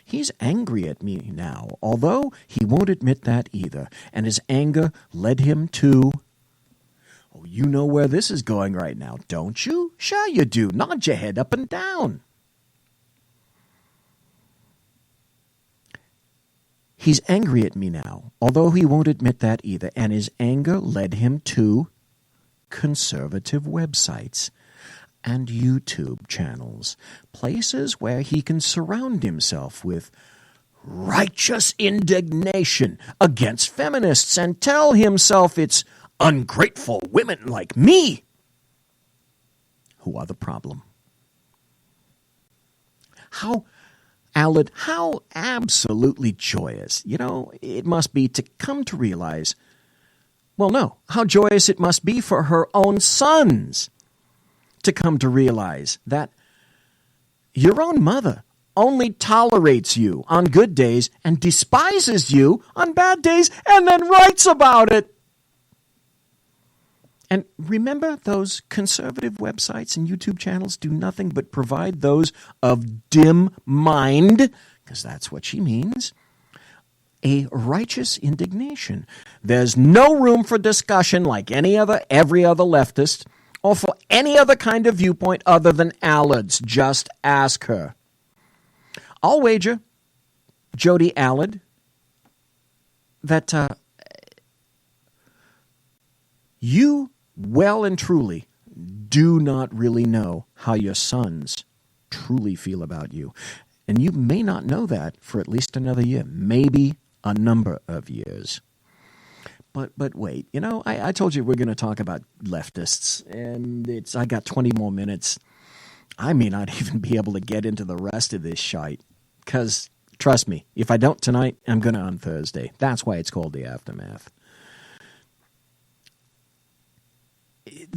He's angry at me now, although he won't admit that either, and his anger led him to... Oh, you know where this is going right now, don't you? Sure you do. Nod your head up and down. He's angry at me now, although he won't admit that either, and his anger led him to conservative websites and YouTube channels, places where he can surround himself with righteous indignation against feminists and tell himself it's ungrateful women like me who are the problem. How absolutely joyous, it must be to come to realize, well, no, how joyous it must be for her own sons to come to realize that your own mother only tolerates you on good days and despises you on bad days and then writes about it. And remember, those conservative websites and YouTube channels do nothing but provide those of dim mind, because that's what she means, a righteous indignation. There's no room for discussion like every other leftist, or for any other kind of viewpoint other than Allen's. Just ask her. I'll wager, Jodi Allen, that you well and truly do not really know how your sons truly feel about you. And you may not know that for at least another year, maybe a number of years. But wait, I told you we're going to talk about leftists, and I got 20 more minutes. I may not even be able to get into the rest of this shite, because, trust me, if I don't tonight, I'm going to on Thursday. That's why it's called The Aftermath.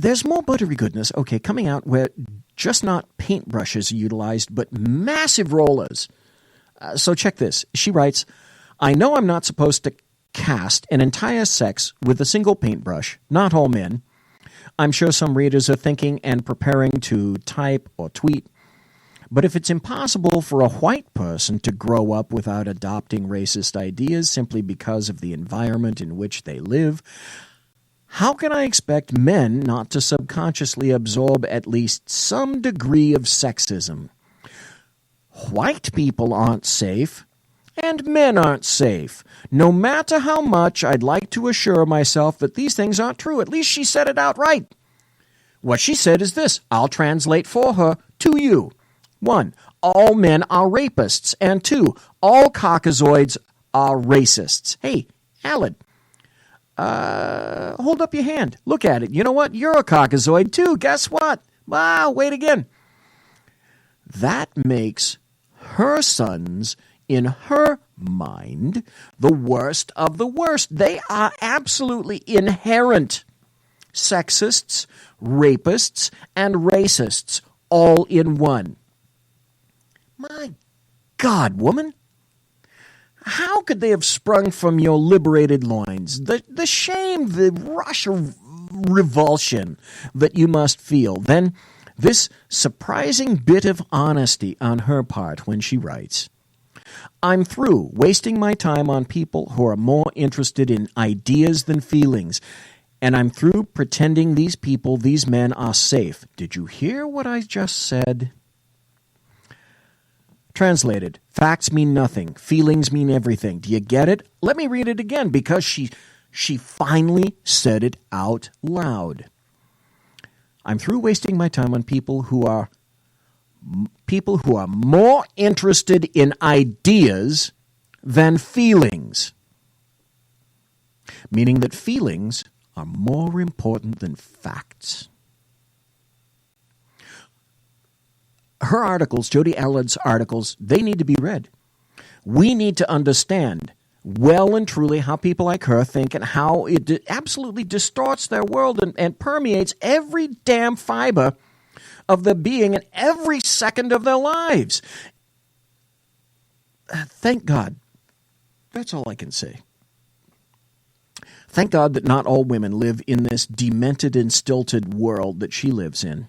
there's more buttery goodness, okay, coming out where just not paintbrushes are utilized, but massive rollers. So check this. She writes, I know I'm not supposed to cast an entire sex with a single paintbrush, not all men. I'm sure some readers are thinking and preparing to type or tweet. But if it's impossible for a white person to grow up without adopting racist ideas simply because of the environment in which they live, how can I expect men not to subconsciously absorb at least some degree of sexism? White people aren't safe, and men aren't safe. No matter how much I'd like to assure myself that these things aren't true, at least she said it outright. What she said is this. I'll translate for her to you. 1. All men are rapists. And 2. All caucasoids are racists. Hey, Alad, hold up your hand. Look at it. You know what? You're a caucasoid too. Guess what? Wow, wait again. That makes her sons, in her mind, the worst of the worst. They are absolutely inherent sexists, rapists, and racists all in one. My God, woman. How could they have sprung from your liberated loins? The shame, the rush of revulsion that you must feel. Then this surprising bit of honesty on her part when she writes, I'm through wasting my time on people who are more interested in ideas than feelings. And I'm through pretending these people, these men, are safe. Did you hear what I just said? Translated, facts mean nothing. Feelings mean everything. Do you get it? Let me read it again because she finally said it out loud. I'm through wasting my time on people who are more interested in ideas than feelings. Meaning that feelings are more important than facts. Her articles, Jodi Alad's articles, they need to be read. We need to understand well and truly how people like her think and how it absolutely distorts their world and permeates every damn fiber of their being and every second of their lives. Thank God. That's all I can say. Thank God that not all women live in this demented and stilted world that she lives in.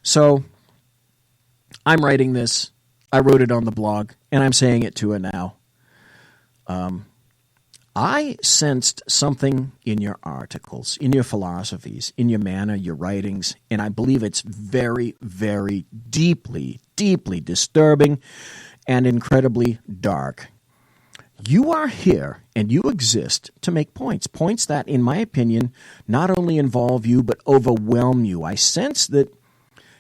So, I'm writing this. I wrote it on the blog, and I'm saying it to her now. I sensed something in your articles, in your philosophies, in your manner, your writings, and I believe it's very, very deeply, deeply disturbing and incredibly dark. You are here and you exist to make points that, in my opinion, not only involve you but overwhelm you. I sense that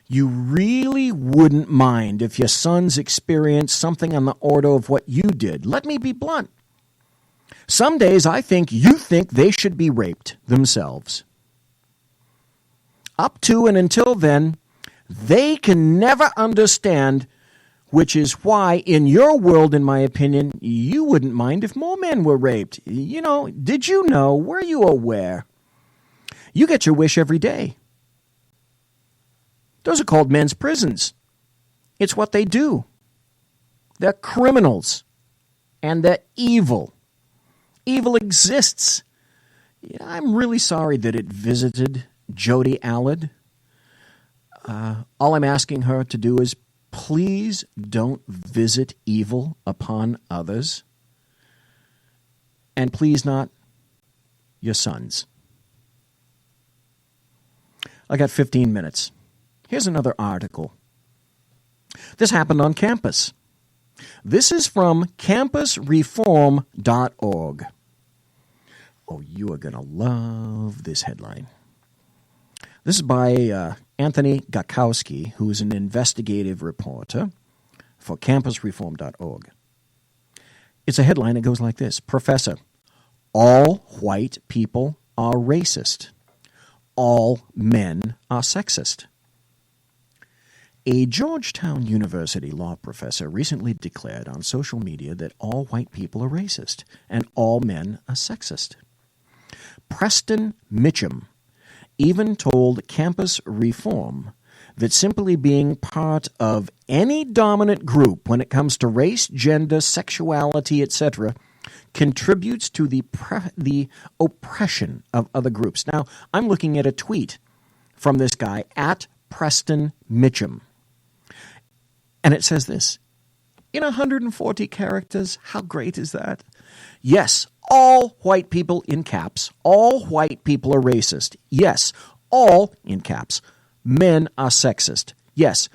you really wouldn't mind if your sons experienced something on the order of what you did. Let me be blunt. Some days I think you think they should be raped themselves. Up to and until then, they can never understand, which is why, in your world, in my opinion, you wouldn't mind if more men were raped. You know, did you know? Were you aware? You get your wish every day. Those are called men's prisons. It's what they do. They're criminals. And they're evil. Evil exists. I'm really sorry that it visited Jodi Alad. All I'm asking her to do is please don't visit evil upon others. And please not your sons. I got 15 minutes. Here's another article. This happened on campus. This is from campusreform.org. Oh, you are going to love this headline. This is by Anthony Gakowski, who is an investigative reporter for campusreform.org. It's a headline that goes like this. Professor, all white people are racist. All men are sexist. A Georgetown University law professor recently declared on social media that all white people are racist and all men are sexist. Preston Mitchum even told Campus Reform that simply being part of any dominant group when it comes to race, gender, sexuality, etc., contributes to the oppression of other groups. Now, I'm looking at a tweet from this guy at Preston Mitchum, and it says this, in 140 characters, how great is that? Yes, all white people, in caps, all white people are racist. Yes, all, in caps, men are sexist. Yes,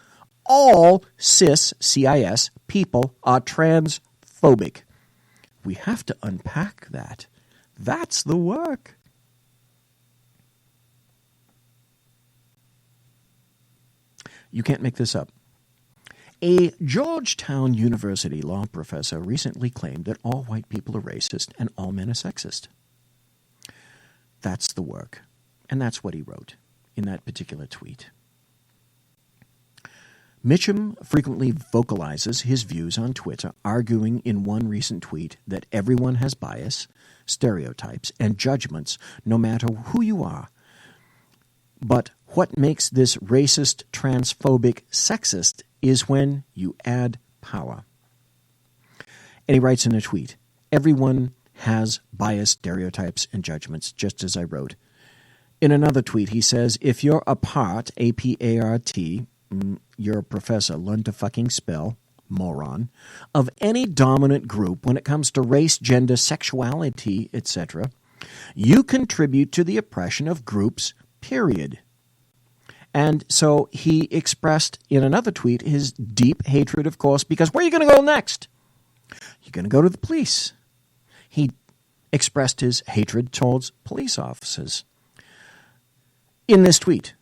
all cis, CIS, people are transphobic. We have to unpack that. That's the work. You can't make this up. A Georgetown University law professor recently claimed that all white people are racist and all men are sexist. That's the work. And that's what he wrote in that particular tweet. Mitchum frequently vocalizes his views on Twitter, arguing in one recent tweet that everyone has bias, stereotypes, and judgments, no matter who you are. But what makes this racist, transphobic, sexist is when you add power. And he writes in a tweet, everyone has bias, stereotypes, and judgments, just as I wrote. In another tweet, he says, if you're a part, A-P-A-R-T, you're a professor, learn to fucking spell, moron, of any dominant group when it comes to race, gender, sexuality, etc., you contribute to the oppression of groups, period. And so he expressed in another tweet his deep hatred, of course, because where are you going to go next? You're going to go to the police. He expressed his hatred towards police officers in this tweet.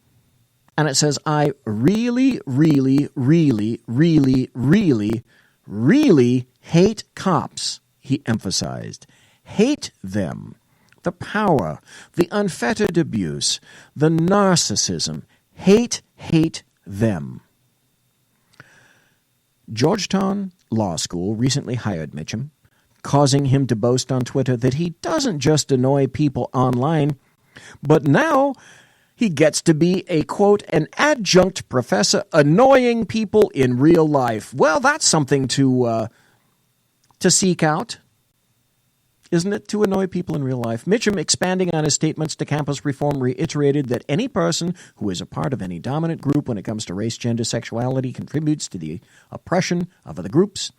And it says, I really, really, really, really, really, really hate cops, he emphasized. Hate them. The power, the unfettered abuse, the narcissism. Hate them. Georgetown Law School recently hired Mitchum, causing him to boast on Twitter that he doesn't just annoy people online, but now he gets to be a, quote, an adjunct professor annoying people in real life. Well, that's something to seek out, isn't it, to annoy people in real life? Mitchum, expanding on his statements to Campus Reform, reiterated that any person who is a part of any dominant group when it comes to race, gender, sexuality contributes to the oppression of other groups.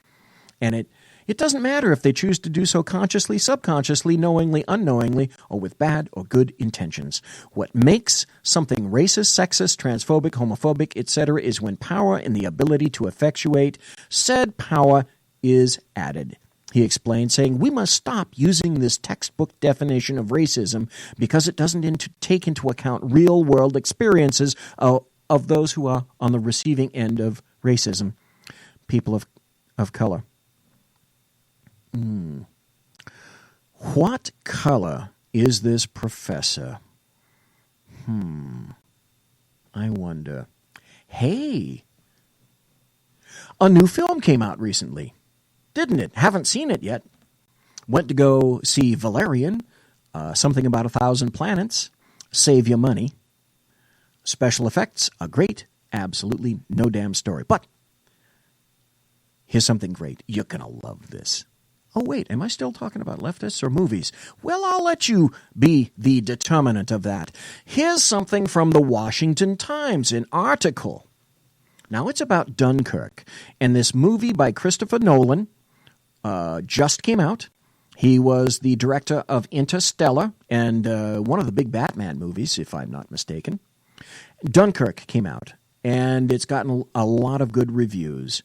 And it doesn't matter if they choose to do so consciously, subconsciously, knowingly, unknowingly, or with bad or good intentions. What makes something racist, sexist, transphobic, homophobic, etc. is when power and the ability to effectuate said power is added. He explained, saying, we must stop using this textbook definition of racism because it doesn't take into account real-world experiences of those who are on the receiving end of racism, people of color. What color is this professor? I wonder. Hey, a new film came out recently. Didn't it? Haven't seen it yet. Went to go see Valerian, something about 1,000 planets. Save your money. Special effects are great. Absolutely no damn story. But here's something great. You're going to love this. Oh, wait, am I still talking about leftists or movies? Well, I'll let you be the determinant of that. Here's something from the Washington Times, an article. Now, it's about Dunkirk, and this movie by Christopher Nolan just came out. He was the director of Interstellar and one of the big Batman movies, if I'm not mistaken. Dunkirk came out, and it's gotten a lot of good reviews.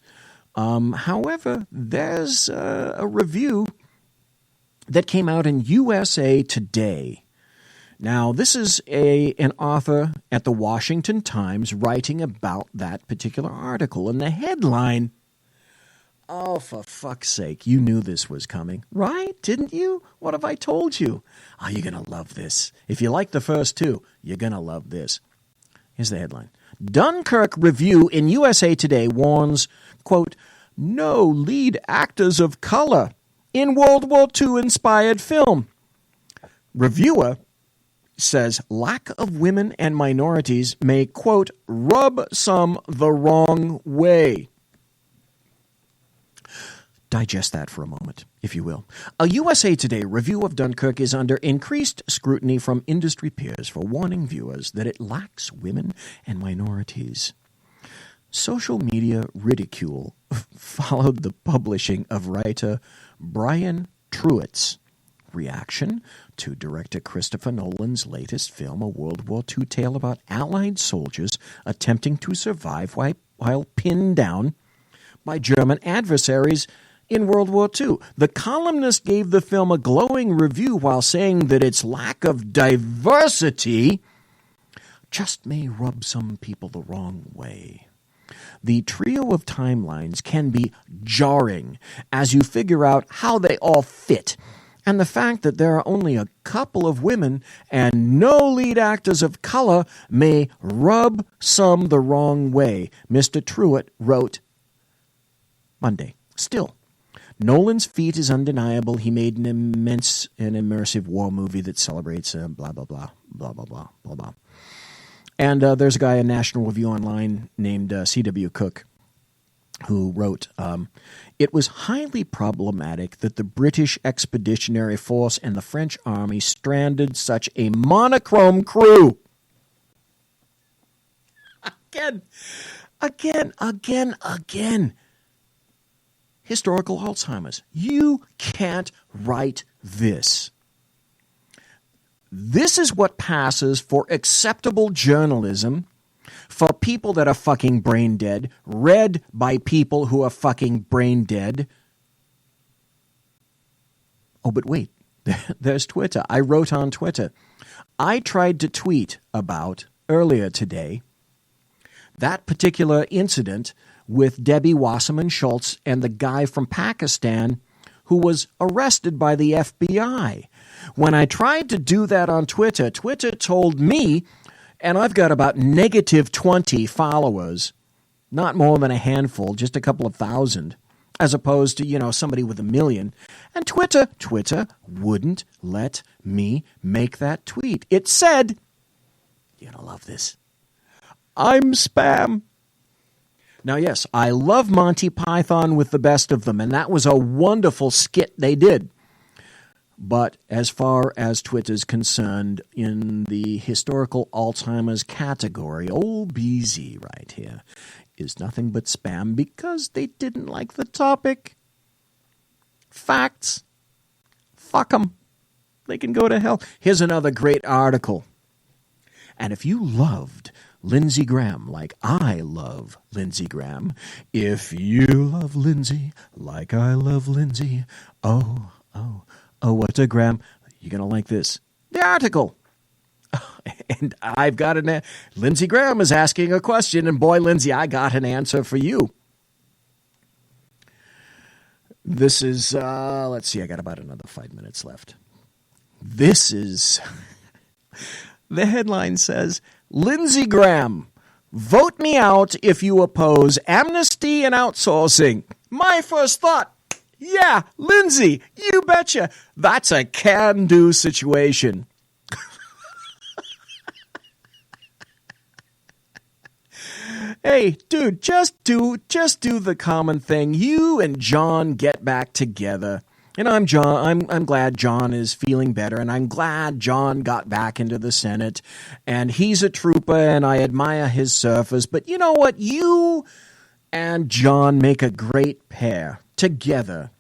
However, there's a review that came out in USA Today. Now, this is an author at the Washington Times writing about that particular article, and the headline, oh, for fuck's sake, you knew this was coming, right? Didn't you? What have I told you? Oh, you're going to love this. If you like the first two, you're going to love this. Here's the headline. Dunkirk review in USA Today warns, quote, no lead actors of color in World War II inspired film. Reviewer says lack of women and minorities may, quote, rub some the wrong way. Digest that for a moment, if you will. A USA Today review of Dunkirk is under increased scrutiny from industry peers for warning viewers that it lacks women and minorities. Social media ridicule followed the publishing of writer Brian Truitt's reaction to director Christopher Nolan's latest film, a World War II tale about Allied soldiers attempting to survive while pinned down by German adversaries in World War II. The columnist gave the film a glowing review while saying that its lack of diversity just may rub some people the wrong way. The trio of timelines can be jarring as you figure out how they all fit, and the fact that there are only a couple of women and no lead actors of color may rub some the wrong way, Mr. Truitt wrote Monday. Still, Nolan's feat is undeniable. He made an immersive war movie that celebrates blah, blah, blah, blah, blah, blah, blah, blah. And there's a guy in National Review Online named C.W. Cook who wrote, it was highly problematic that the British Expeditionary Force and the French Army stranded such a monochrome crew. Again. Historical Alzheimer's. You can't write this. This is what passes for acceptable journalism for people that are fucking brain dead, read by people who are fucking brain dead. Oh, but wait, there's Twitter. I wrote on Twitter. I tried to tweet about, earlier today, that particular incident with Debbie Wasserman Schultz and the guy from Pakistan who was arrested by the FBI. When I tried to do that on Twitter, Twitter told me, and I've got about negative 20 followers, not more than a handful, just a couple of thousand, as opposed to, somebody with 1 million. And Twitter wouldn't let me make that tweet. It said, you're going to love this, I'm spam. Now, yes, I love Monty Python with the best of them, and that was a wonderful skit they did. But as far as Twitter's concerned, in the historical Alzheimer's category, old BZ right here is nothing but spam because they didn't like the topic. Facts. Fuck them. They can go to hell. Here's another great article. And if you loved Lindsey Graham like I love Lindsey Graham, if you love Lindsey like I love Lindsey, oh, what a gram. You're going to like this. The article. And I've got Lindsey Graham is asking a question, and boy, Lindsey, I got an answer for you. This is, let's see, I got about another 5 minutes left. This is, the headline says, Lindsey Graham, vote me out if you oppose amnesty and outsourcing. My first thought, yeah, Lindsey, you betcha. That's a can-do situation. Hey, dude, just do the common thing. You and John get back together. And I'm glad John is feeling better, and I'm glad John got back into the Senate, and he's a trooper, and I admire his service. But you know what? You and John make a great pair together.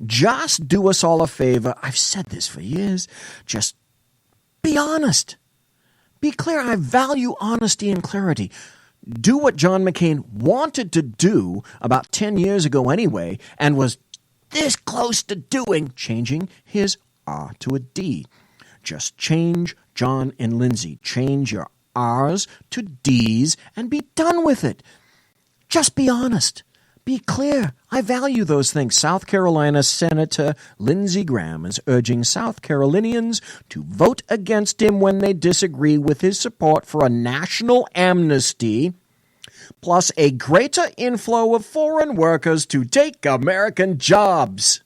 Just do us all a favor. I've said this for years. Just be honest. Be clear. I value honesty and clarity. Do what John McCain wanted to do about 10 years ago anyway, and was this close to doing, changing his R to a D. Just change John and Lindsay. Change your R's to D's and be done with it. Just be honest. Be clear. I value those things. South Carolina Senator Lindsey Graham is urging South Carolinians to vote against him when they disagree with his support for a national amnesty, plus a greater inflow of foreign workers to take American jobs.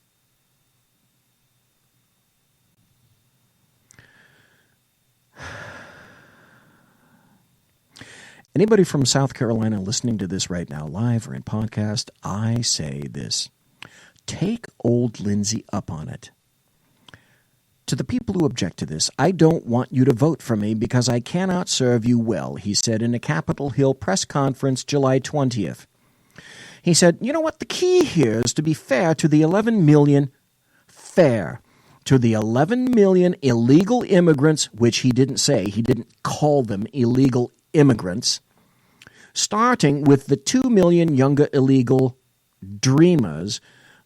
Anybody from South Carolina listening to this right now, live or in podcast, I say this. Take old Lindsay up on it. To the people who object to this, I don't want you to vote for me because I cannot serve you well, he said in a Capitol Hill press conference July 20th. He said, you know what, the key here is to be fair to the 11 million illegal immigrants, which he didn't say, he didn't call them illegal immigrants, starting with the 2 million younger illegal dreamers,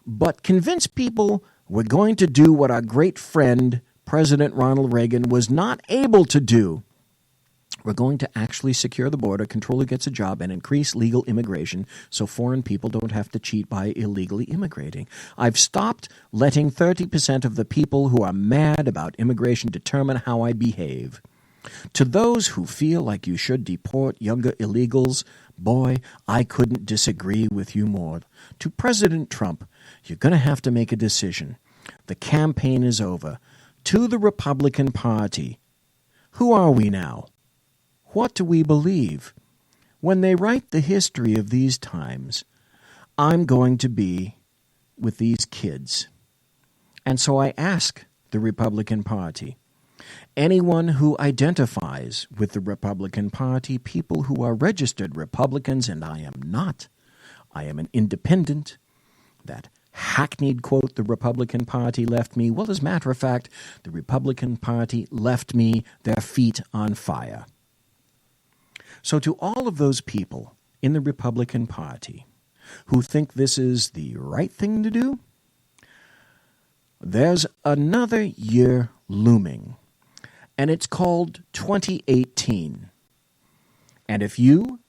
but convince people we're going to do what our great friend, President Ronald Reagan, was not able to do. We're going to actually secure the border, control who gets a job, and increase legal immigration so foreign people don't have to cheat by illegally immigrating. I've stopped letting 30% of the people who are mad about immigration determine how I behave. To those who feel like you should deport younger illegals, boy, I couldn't disagree with you more. To President Trump, you're going to have to make a decision. The campaign is over. To the Republican Party, who are we now? What do we believe? When they write the history of these times, I'm going to be with these kids. And so I ask the Republican Party, anyone who identifies with the Republican Party, people who are registered Republicans, and I am not. I am an independent. That hackneyed quote, the Republican Party left me. Well, as a matter of fact, the Republican Party left me their feet on fire. So to all of those people in the Republican Party who think this is the right thing to do, there's another year looming, and it's called 2018. And if you,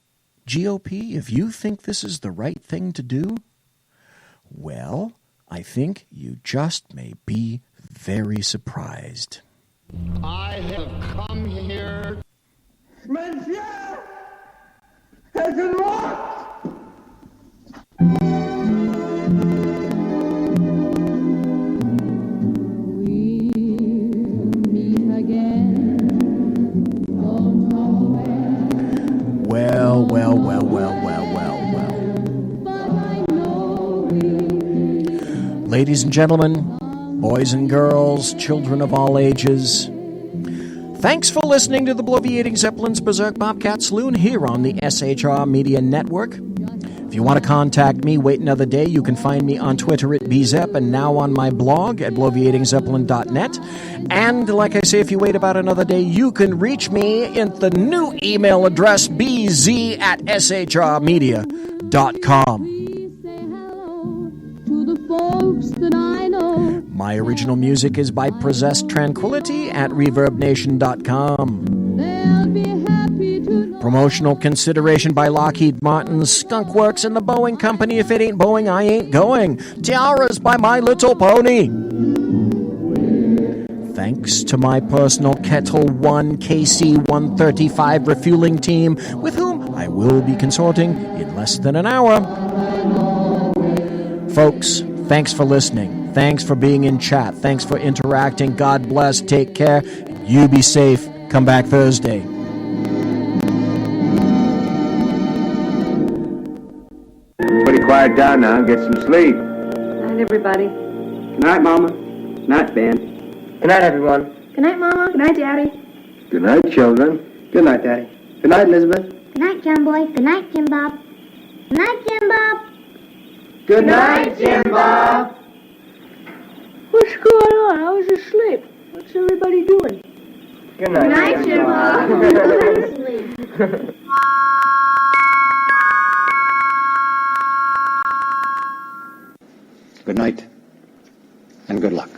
GOP, if you think this is the right thing to do, well, I think you just may be very surprised. I have come here. Monsieur has been locked. Well. Ladies and gentlemen, boys and girls, children of all ages, thanks for listening to the Bloviating Zeppelin's Berserk Bobcat Saloon here on the SHR Media Network. If you want to contact me, wait another day. You can find me on Twitter at bzep and now on my blog at bloviatingzeppelin.net. And like I say, if you wait about another day, you can reach me at the new email address bz@shrmedia.com. My original music is by Possessed Tranquility at ReverbNation.com. Promotional consideration by Lockheed Martin, Skunk Works, and the Boeing Company. If it ain't Boeing, I ain't going. Tiaras by My Little Pony. Thanks to my personal Kettle One KC-135 refueling team, with whom I will be consorting in less than an hour. Folks, thanks for listening. Thanks for being in chat. Thanks for interacting. God bless. Take care. You be safe. Come back Thursday. Everybody quiet down now and get some sleep. Good night, everybody. Good night, Mama. Good night, Ben. Good night, everyone. Good night, Mama. Good night, Daddy. Good night, children. Good night, Daddy. Good night, Elizabeth. Good night, John Boy. Good night, Jim Bob. Good night, Jim Bob. Good night, Jim Bob. What's going on? I was asleep. What's everybody doing? Good night. Good night, Jim Bob. Good night, and good luck.